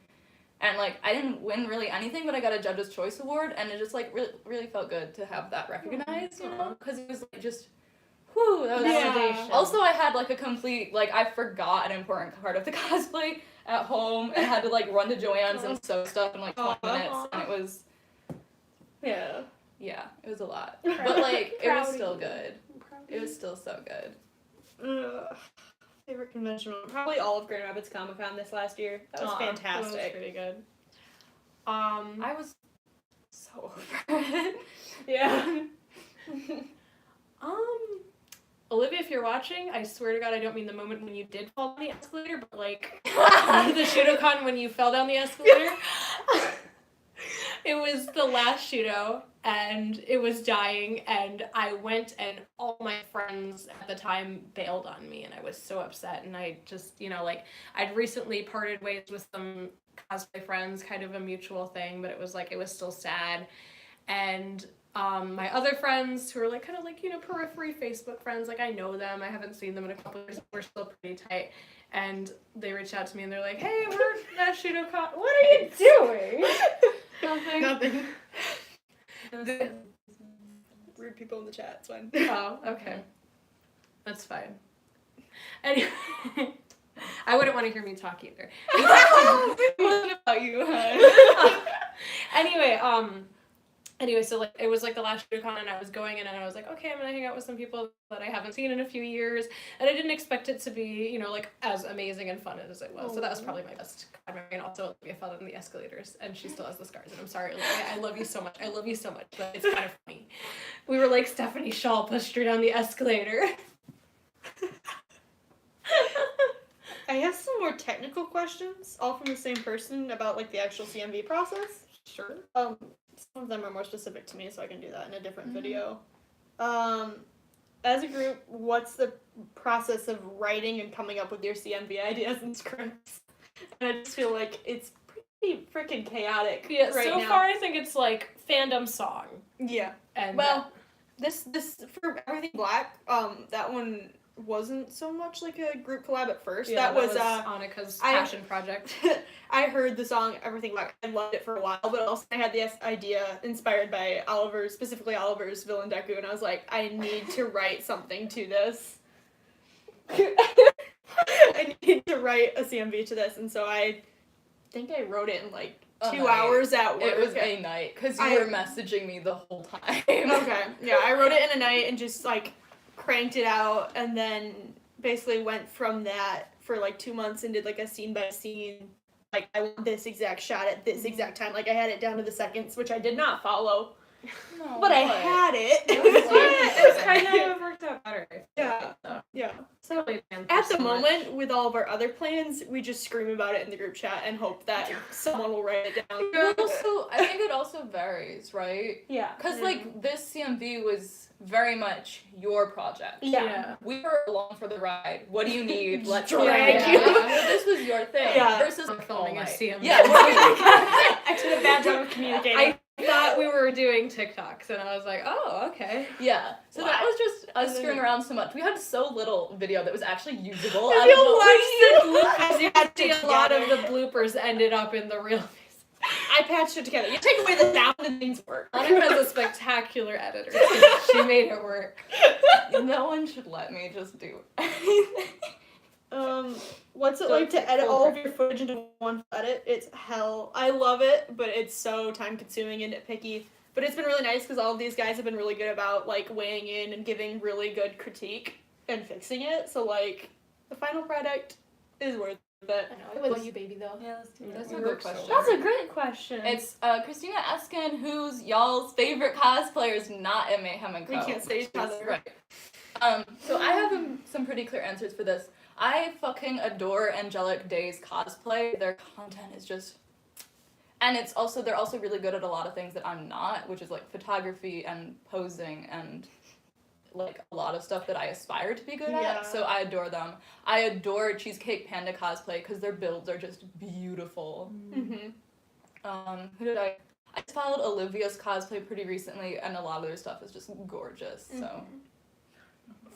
And, like, I didn't win really anything, but I got a Judge's Choice Award. And it just, like, really felt good to have that recognized, you know? Because it was, like, just... Whew, that was Validation. Also, I had, like, a complete, like, I forgot an important part of the cosplay at home and had to, like, run to Joann's and sew stuff in, like, 20 minutes, and it was, Yeah. it was a lot. But, like, it was still good. It was still so good. Favorite convention? Probably all of Grand Rapids Comic Con this last year. That was fantastic. That was pretty good. I was so over it. Yeah. Olivia, if you're watching, I swear to God, I don't mean the moment when you did fall down the escalator, but like the Shudocon when you fell down the escalator. It was the last Shudo, and it was dying, and I went, and all my friends at the time bailed on me, and I was so upset, and I just, you know, like, I'd recently parted ways with some cosplay friends, kind of a mutual thing, but it was like, it was still sad, and my other friends who are like kind of like, you know, periphery Facebook friends, like I know them, I haven't seen them in a couple of years, we're still pretty tight, and they reached out to me and they're like, hey, we're at Shudocon. What are you doing? Nothing. Rude people in the chat, it's fine. Oh, okay. That's fine. Anyway, I wouldn't want to hear me talk either. What about you, hun? Anyway, so like it was like the last Shudocon and I was going in and I was like, okay, I'm gonna hang out with some people that I haven't seen in a few years, and I didn't expect it to be, you know, like as amazing and fun as it was. So that was probably my best con memory. And also Olivia fell in the escalators and she still has the scars. And I'm sorry, Olivia, I love you so much. I love you so much, but it's kind of funny. We were like Stephanie Shaw pushed her down the escalator. I have some more technical questions, all from the same person, about like the actual CMV process. Sure. Some of them are more specific to me, so I can do that in a different video. As a group, what's the process of writing and coming up with your CMV ideas and scripts? And I just feel like it's pretty freaking chaotic Yeah, right so now. far I think it's like fandom song. Yeah. And Well, this for Everything Black, that one wasn't so much like a group collab at first. yeah, that was Annika's passion project. I heard the song Everything Black. I loved it for a while, but also I had this idea inspired by specifically Oliver's Villain Deku, and I was like, I need to write something to this. I need to write a CMV to this, and so I think I wrote it in like 2 hours at work. It was a night, because you were messaging me the whole time. Okay, yeah, I wrote it in a night and just like cranked it out, and then basically went from that for like 2 months and did like a scene by scene, like I want this exact shot at this exact time, like I had it down to the seconds, which I did not follow, but I had it. It's kind of worked out better. Yeah. Yeah. So At the moment, with all of our other plans, we just scream about it in the group chat and hope that someone will write it down. I think it also varies, right? Yeah. Because, like, this CMV was very much your project. Yeah. We were along for the ride. What do you need? Let's Drag do you. it. So this was your thing. Yeah. Versus I'm filming a CMV. Yeah. I did a bad job of communicating. I thought we were doing TikToks, and I was like, oh, okay. Yeah. So that was just us And then- screwing around so much. We had so little video that was actually usable. If out you of what we watch needed. the bloopers, you had to A lot of the bloopers ended up in the real I patched it together. You take away the sound and things work. Anna has a spectacular editor. She made it work. No one should let me just do anything. What's it like to edit all of your footage into one edit? It's hell. I love it, but it's so time consuming and nitpicky. But it's been really nice because all of these guys have been really good about like weighing in and giving really good critique and fixing it. So like the final product is worth it. I know. It was you, baby, though. Yeah, let's do That's that. a good question. That's a great question. It's Christina asking who's y'all's favorite cosplayers not in Mayhem and Co. We can't say each other. Right. So I have some pretty clear answers for this. I fucking adore Angelic Day's cosplay. Their content is just... And they're also really good at a lot of things that I'm not, which is like photography and posing and like a lot of stuff that I aspire to be good at. So I adore them. I adore Cheesecake Panda cosplay because their builds are just beautiful. Mm-hmm. Who did I just followed Olivia's cosplay pretty recently, and a lot of their stuff is just gorgeous. So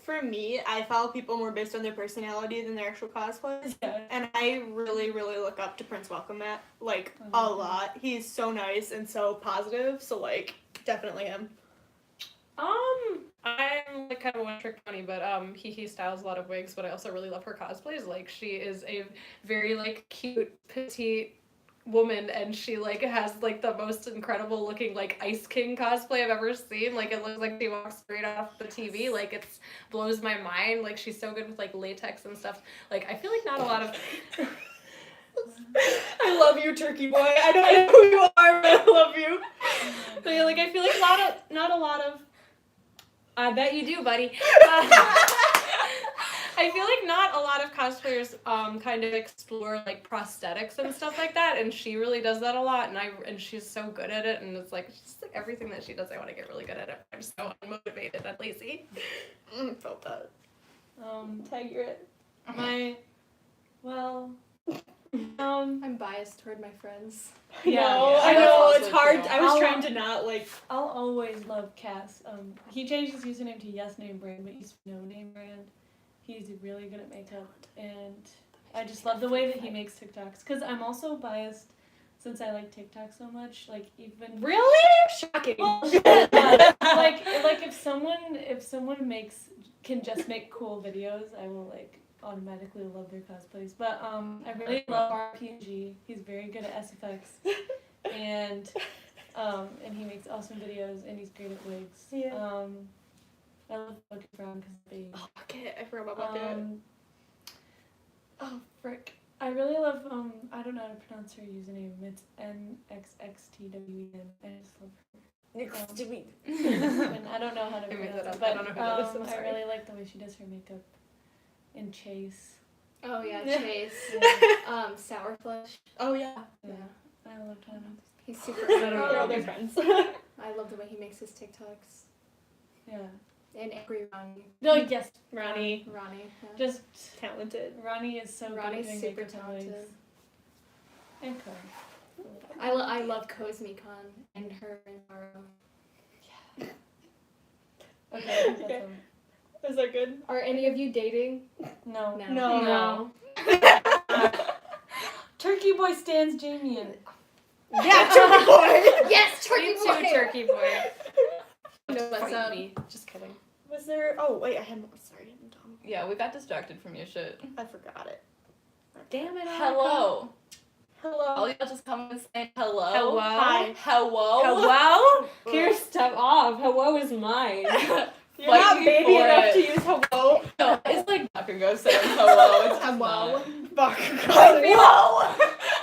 For me, I follow people more based on their personality than their actual cosplays. And I really, really look up to Prince Welcome Matt, like, a lot. He's so nice and so positive, so, like, definitely him. I'm like kind of a one-trick pony, but he styles a lot of wigs, but I also really love her cosplays. Like, she is a very, like, cute, petite woman, and she, like, has, like, the most incredible looking, like, Ice King cosplay I've ever seen. Like, it looks like she walks straight off the TV. Like, it blows my mind. Like, she's so good with, like, latex and stuff. Like, I feel like not a lot of... I love you, Turkey Boy. I don't know who you are, but I love you. But, yeah, like, I feel like not a lot of... I bet you do, buddy. I feel like not a lot of cosplayers kind of explore like prosthetics and stuff like that, and she really does that a lot, and she's so good at it, and it's like just like everything that she does, I want to get really good at it. I'm so unmotivated and lazy. Felt that. Tiger it. I'm biased toward my friends. Yeah, I that's know, also it's hard. true. I was trying to not, like... I'll always love Cass. He changed his username to Yes Name Brand, but he's No Name Brand. He's really good at makeup, and I just love the way that he makes TikToks. Because I'm also biased, since I like TikTok so much. Like even Really? Shocking. well, like if someone can just make cool videos, I will like automatically love their cosplays. But I really love RPG. He's very good at SFX, and he makes awesome videos, and he's great at wigs. Yeah. I love Bucket Brown because they. Oh, Bucket. I forgot about Bucket. Oh, frick. I really love, I don't know how to pronounce her username. It's NXXTWEN. I just love her. And I don't know how to pronounce it, but I don't know who that is, I'm I sorry. really like the way she does her makeup. And Chase. Oh yeah, Yeah. Chase. Sour Flush. Oh, yeah. Yeah. I loved him. He's super They're good. all their friends. I love the way he makes his TikToks. Yeah. And Angry Ronnie. No, yes. Ronnie. Ronnie. Yeah. Just, Talented. Ronnie is so Ronnie's good at doing super makeup and wigs. talented. And Co. I love Cosmicon and her and Maro. Okay, I think that's Okay. all. Is that good? Are any of you dating? No. No. Turkey Boy stands Jamie in. Yeah, Turkey Boy! Yes, Turkey Me Boy. too, Turkey Boy. No, what's Fight up? me. Just kidding. Was there... Oh, wait, I had more. Sorry, I'm dumb. Yeah, we got distracted from your shit. I forgot it. Damn it. Hello. Hello. All y'all just come and say hello. Hello. Hi. Hello. Hello? Here, step off. Hello is mine. You're Fight not me baby for enough it. to use hello. No, it's like Bakugo saying hello. It's just Hello. not. Hello.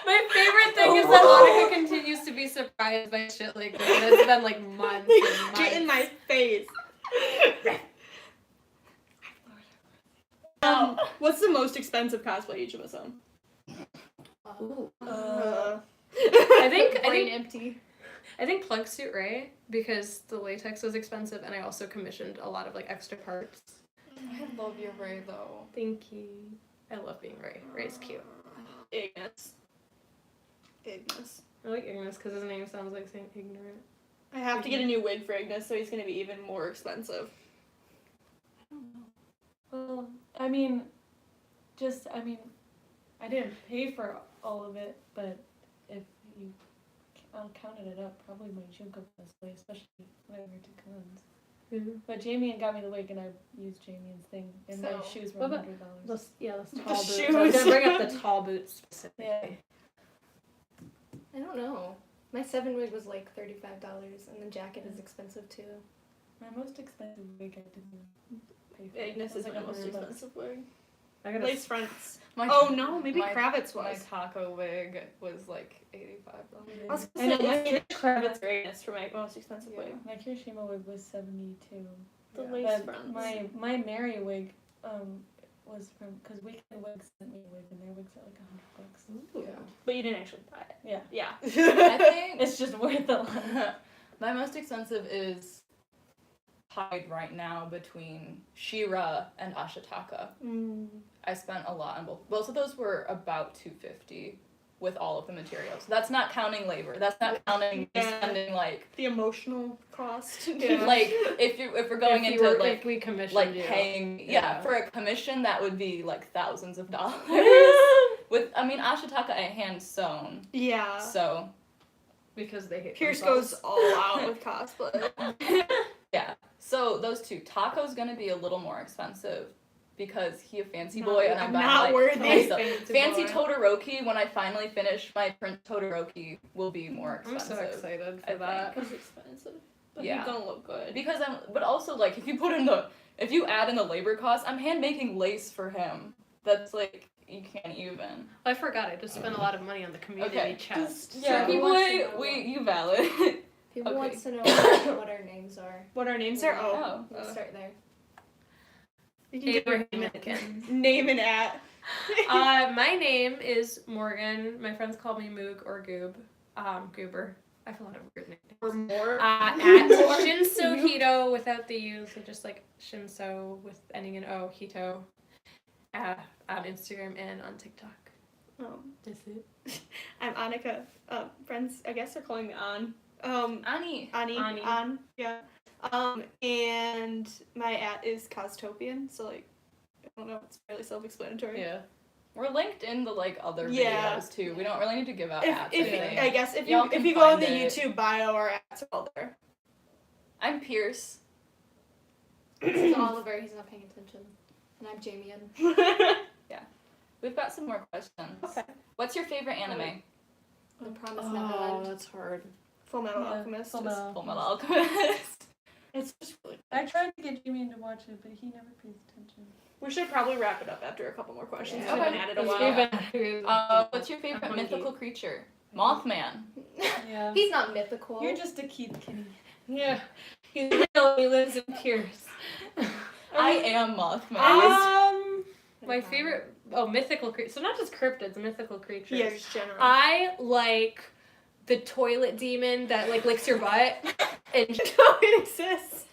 My favorite thing is that Monica continues to be surprised by shit like this, and it's been like months and months. Get in my face. What's the most expensive cosplay each of us own? I think plug suit Ray, because the latex was expensive, and I also commissioned a lot of like extra parts. I love your Ray though. Thank you. I love being Ray. Ray's cute. Ignis. I like Ignis because his name sounds like saying ignorant. I have to get a new wig for Ignis, so he's gonna be even more expensive. Well, I didn't pay for all of it, but if you I'll counted it up. Probably my Junko cosplay, especially when I wear to cons. But Jamie got me the wig, and I used Jamie's thing, and my So, shoes were what about $100. Those tall The boots. I was shoes. gonna bring up the tall boots specifically. Yeah. I don't know. My 7 wig was like $35, and the jacket is expensive too. My most expensive wig I didn't pay for. Agnes It was is like my most $100. expensive wig. I got Lace fronts. My- Oh no, maybe my- Kravitz my was. taco wig was like $85. I was I gonna know, say my, it's Kravitz or Agnes for my most expensive wig. my Kirishima wig was $72. The Yeah. lace But fronts. my Mary wig was from, because Weekend Wigs sent me a wig, and their wig's at like $100. Ooh. But you didn't actually buy it. Yeah. Yeah. I think It's just worth a lot. my most expensive is tied right now between She-Ra and Ashitaka. I spent a lot on both. Both of those were about $250 with all of the materials. That's not counting labor. That's not counting me Yeah. spending like The emotional cost. like if we're going if into like if we commissioned like you. paying for a commission that would be like thousands of dollars. With Ashitaka I hand sewn. Yeah. So because they hate Pierce themselves. goes all out with cosplay. yeah. So those two. Taco's gonna be a little more expensive because he a fancy Not- boy and I'm buying not like worthy. nice stuff. Fancy Fancy boy. Todoroki, when I finally finish my print Todoroki, will be more I'm expensive. so excited I for that. It's expensive. But Yeah. he's gonna look good. Because but also like if you add in the labor cost, I'm hand making lace for him. That's like you can't even. I forgot. I just spent a lot of money on the community Okay. chest. Yeah, Turkey who wants to boy, know you valid. People Okay. wants to know what our names are. What our names are? Oh. Oh. Let's start there. You can give her Abraham Lincoln. name and at. My name is Morgan. My friends call me Moog or Goob. Goober. I have a lot of weird names. Or more. At Shinso Hito without the U, so just like Shinso with ending in O, Hito. On Instagram and on TikTok. That's it. I'm Annika. Friends, I guess they're calling me An. Annie. Ani. Ani. An. Yeah. And my at is Costopian, so like, I don't know, it's fairly self-explanatory. Yeah. We're linked in the like other Yeah. videos too. We don't really need to give out If, ads. if I think. I guess if Y'all you can go on the find it. YouTube bio, our ads are all there. I'm Pierce. This is Oliver. He's not paying attention. And I'm Jamie. We've got some more questions. Okay. What's your favorite anime? The Promised Neverland. that's hard. Full Metal Yeah, Alchemist. Full is- Metal. Full Metal Alchemist. It's just really. I tried to get Jamie to watch it, but he never pays attention. We should probably wrap it up after a couple more questions. Yeah. We've been Okay. at it a We've while. been- What's your favorite I'm hungry. mythical creature? Mothman. Yeah. He's not mythical. You're just a Keith kitty. Yeah. He's real. He lives in Pierce. I am Mothman. My favorite, mythical creatures. So not just cryptids, mythical creatures. Yeah, just general. I like the toilet demon that like licks your butt. And It exists.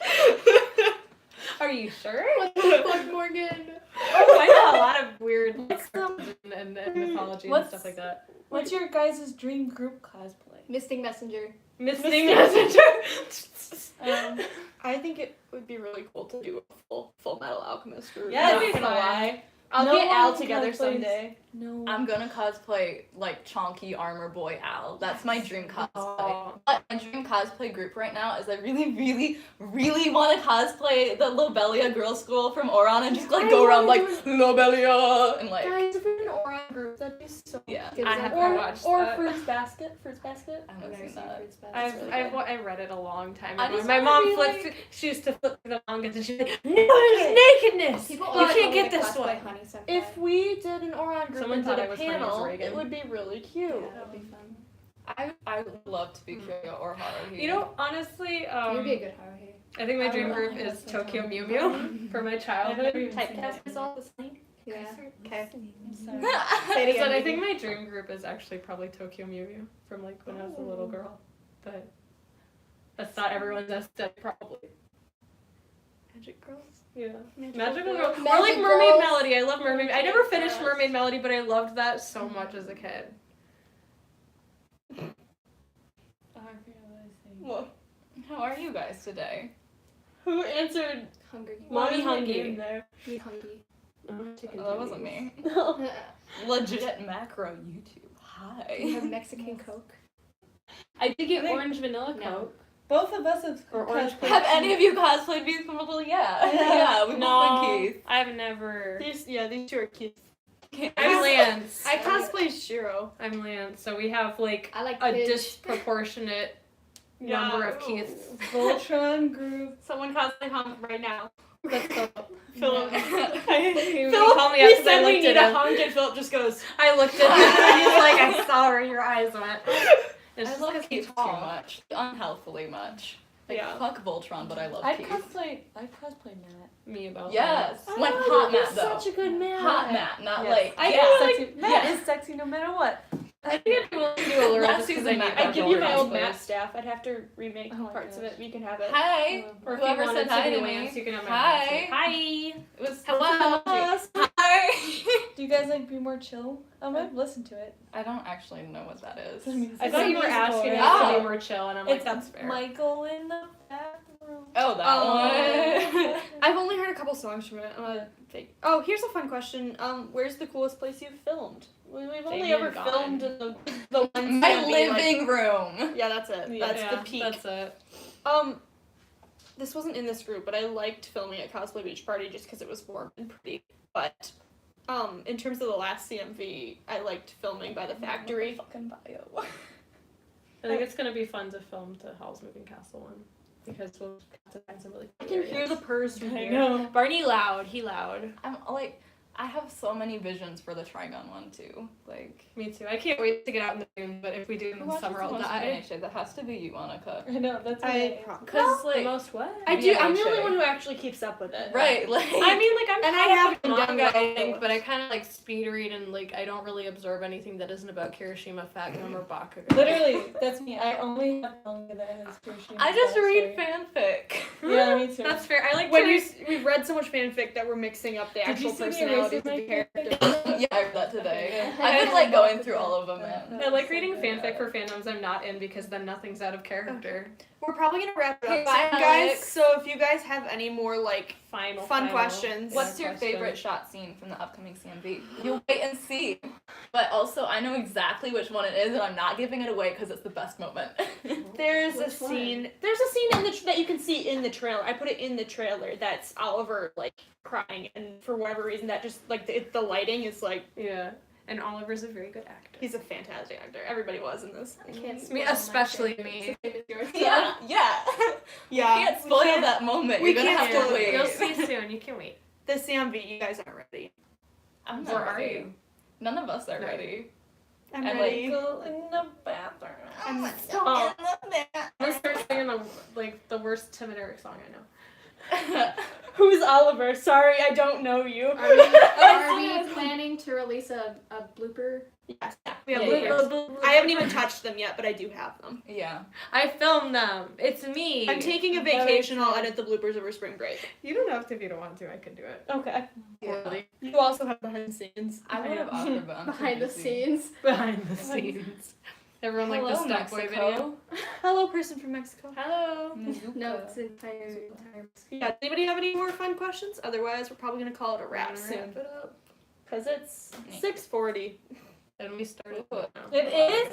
are you sure? What the fuck, Morgan? I know a lot of weird cryptids and mythology and What's- stuff like that. What's your guys' dream group cosplay? Mystic Messenger. Missing messenger. I think it would be really cool to do a full Metal Alchemist group. Yeah, Not that'd be gonna fun. lie. I'll No get Al one together cosplays- someday. No. I'm gonna cosplay like Chonky Armor Boy Al. That's my dream cosplay. Oh. But my dream cosplay group right now is I really, really, really want to cosplay the Lobelia Girl School from Oron and just like go around like Lobelia and like Guys, if we had an Oron group, that'd be so yeah. good. I have or to watch or that. Fruits Basket. Fruits Basket. I I've haven't never seen seen that. Fruits Basket. I read it a long time I ago. just My wanna mom be flipped. like- She used to flip through the mangas and she's like, "No, there's nakedness. People You always can't want me get to this cosplay one." Honey Senpai. If we did an Oron group Someone and thought did I a was funny as panel, Reagan. it would be really cute. Yeah, that'd be fun. I would love to be Kyoyo or Haruhi. You know, honestly, You'd be a good Haruhi. I think my I dream don't group know. is Tokyo Mew I've Mew for my childhood. never even seen Typecast it. is all the same. Yeah. Okay. I'm sorry. Say it Is that again. I think my dream group is actually probably Tokyo Mew Mew from like when I was a little girl, but that's not everyone's aesthetic probably. Magic Girls. Yeah, Magical Magical Girl. Girl. Or Magic like Mermaid Girls. Melody. I love Mermaid. I never finished Yes. Mermaid Melody, but I loved that so much as a kid. Oh, I forgot what I was saying. Well, How are you guys today? who answered Hunger Games. Mommy Mommy Hungry Hungry. in there? Me hungry. Oh, that wasn't me. No. Legit macro YouTube. We Hi. have Mexican Coke. I did get I think- orange vanilla No. Coke. Both of us have Or orange cosplayed. Have any of you cosplayed Beast from Little? Yeah. Yeah, we both No, like Keith. I've never. These two are cute. I'm Lance. I cosplay Shiro. I'm Lance. So we have like I like a Pidge. disproportionate number of Keiths. Voltron group. Someone cosplay Hunk right now. Let's go. Phillip. He Phillip, called me we up 'cause I said we looked need at a him. Hunk, and Phillip just goes. I looked at him and he's like, I saw where your eyes went. It's I just love 'cause he's Keith too tall. much. Unhealthily much. Like, Yeah. fuck Voltron, but I love I'd Keith. cosplay Matt. Me about Yes. that. When hot Matt, though. Such a good man. Hot Matt, not Yes. like. I yeah. feel like Matt yeah. is sexy no matter what. I think I'd be willing to do a little Last just 'cause season, I Matt need I'd give you my old cosplays. Matt staff. I'd have to remake Oh my parts of gosh. it. We can have it. Hi. Or if Whoever you wanted said hi to to be me. Lance, you can have my Hi. Lance. Hi. It was Hello. Hi. Do you guys like Be More Chill? I've listened to it. I don't actually know what that is. I thought you were asking us us to Oh. be more chill, and I'm like, It's that's fair. Michael in the bathroom. Oh, that one. I've only heard a couple songs from it. Oh, here's a fun question. Where's the coolest place you've filmed? We've only Damien ever Gone. filmed in the one. My Sandy, like- living room. Yeah, that's it. Yeah. That's Yeah, the peak. That's it. This wasn't in this group, but I liked filming at Cosplay Beach Party just because it was warm and pretty. But, in terms of the last CMV, I liked filming by the factory. Fucking bio. I think it's gonna be fun to film the Howl's Moving Castle one because we'll have to find some really. I Cool can hear the purrs from I here. know. Barney loud. He loud. I'm like, I have so many visions for the Trigon one too. Like, Me too. I can't wait to get out in the Zoom, but if we do it who in the watches summer, the I'll most die. AHA? That has to be you, Annika. I know, that's what I Cause The like, most what? I do. I'm the VHA. only one who actually keeps up with it. right? Like, I mean, like I'm And I caught up haven't with done manga, I well. think, but I kind of like speed read and like I don't really observe anything that isn't about Kirishima, Fat Gum, or Bakugo. Literally, that's me. I only have manga that has Kirishima. I just read backstory. fanfic. Yeah, me too. That's fair. I like When to you read. we've read so much fanfic that we're mixing up the Did you actual see me personalities erasing of the my characters. fanfic? Yeah, I read that today. Yeah. I've been like going through all of them, man. I like reading fanfic for fandoms I'm not in because then nothing's out of character. We're probably gonna wrap it up Okay, soon, bye, guys. Alex. So if you guys have any more like Final Fun questions. What's your question. favorite shot scene from the upcoming CMV? You'll wait and see. But also, I know exactly which one it is, and I'm not giving it away because it's the best moment. there's a Which one? scene in the that you can see in the trailer. I put it in the trailer. That's Oliver like crying, and for whatever reason, that just like the lighting is like Yeah, and Oliver's a very good actor. he's a fantastic actor. Everybody was in this. I can't Me, spoil my especially favorite. me. yeah. You can't spoil that moment. we You're gonna can't have to spoil it. wait. You'll see soon. You can wait. The CMV, you guys aren't ready. I'm Or not are ready. you? None of us are No. ready. I'm And, ready. Go in the bathroom. I'm Oh, Oh. I'm gonna start singing the worst Tim and Eric song I know. Who's Oliver? Sorry, I don't know you. Are we planning to release a blooper? Yes. We have Yeah, bloopers. I haven't even touched them yet, but I do have them. Yeah. I filmed them. It's me. I'm taking a vacation. I'll edit the bloopers over spring break. You don't have to if you don't want to. I can do it. Okay. Yeah. You also have behind the scenes. I would have offered, but I'm too Behind the busy. scenes. Behind the scenes. Everyone like the Hello, step boy Mexico. video. Hello, person from Mexico. Hello. No, it's entire. Yeah. Does anybody have any more fun questions? Otherwise, we're probably gonna call it a wrap Wrap soon. it up. Cause it's Yeah. 6:40. And we started. Ooh. It is?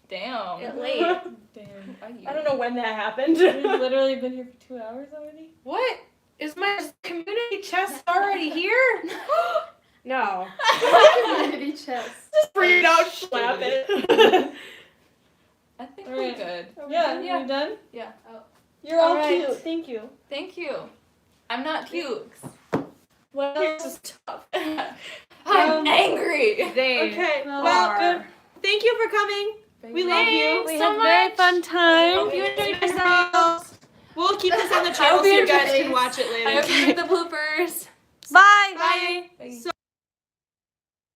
Damn. Get late. Damn. I don't know when that happened. We've literally been here for 2 hours already. What? Is my community chest already here? No. Community chest. Just bring it out, slap it. I think All we're right. good. Yeah, Yeah. you done? Yeah. You're all Alright. cute. Thank you. Thank you. I'm not cute. Well, Here's the stuff. I'm angry. They Okay. Well, Well, good. Thank you for coming. We love you. We so had a very much. fun time. Hope you enjoyed yourselves. We'll keep this on the channel so you guys can watch it I later. hope you read the bloopers. Bye. Bye. Bye. So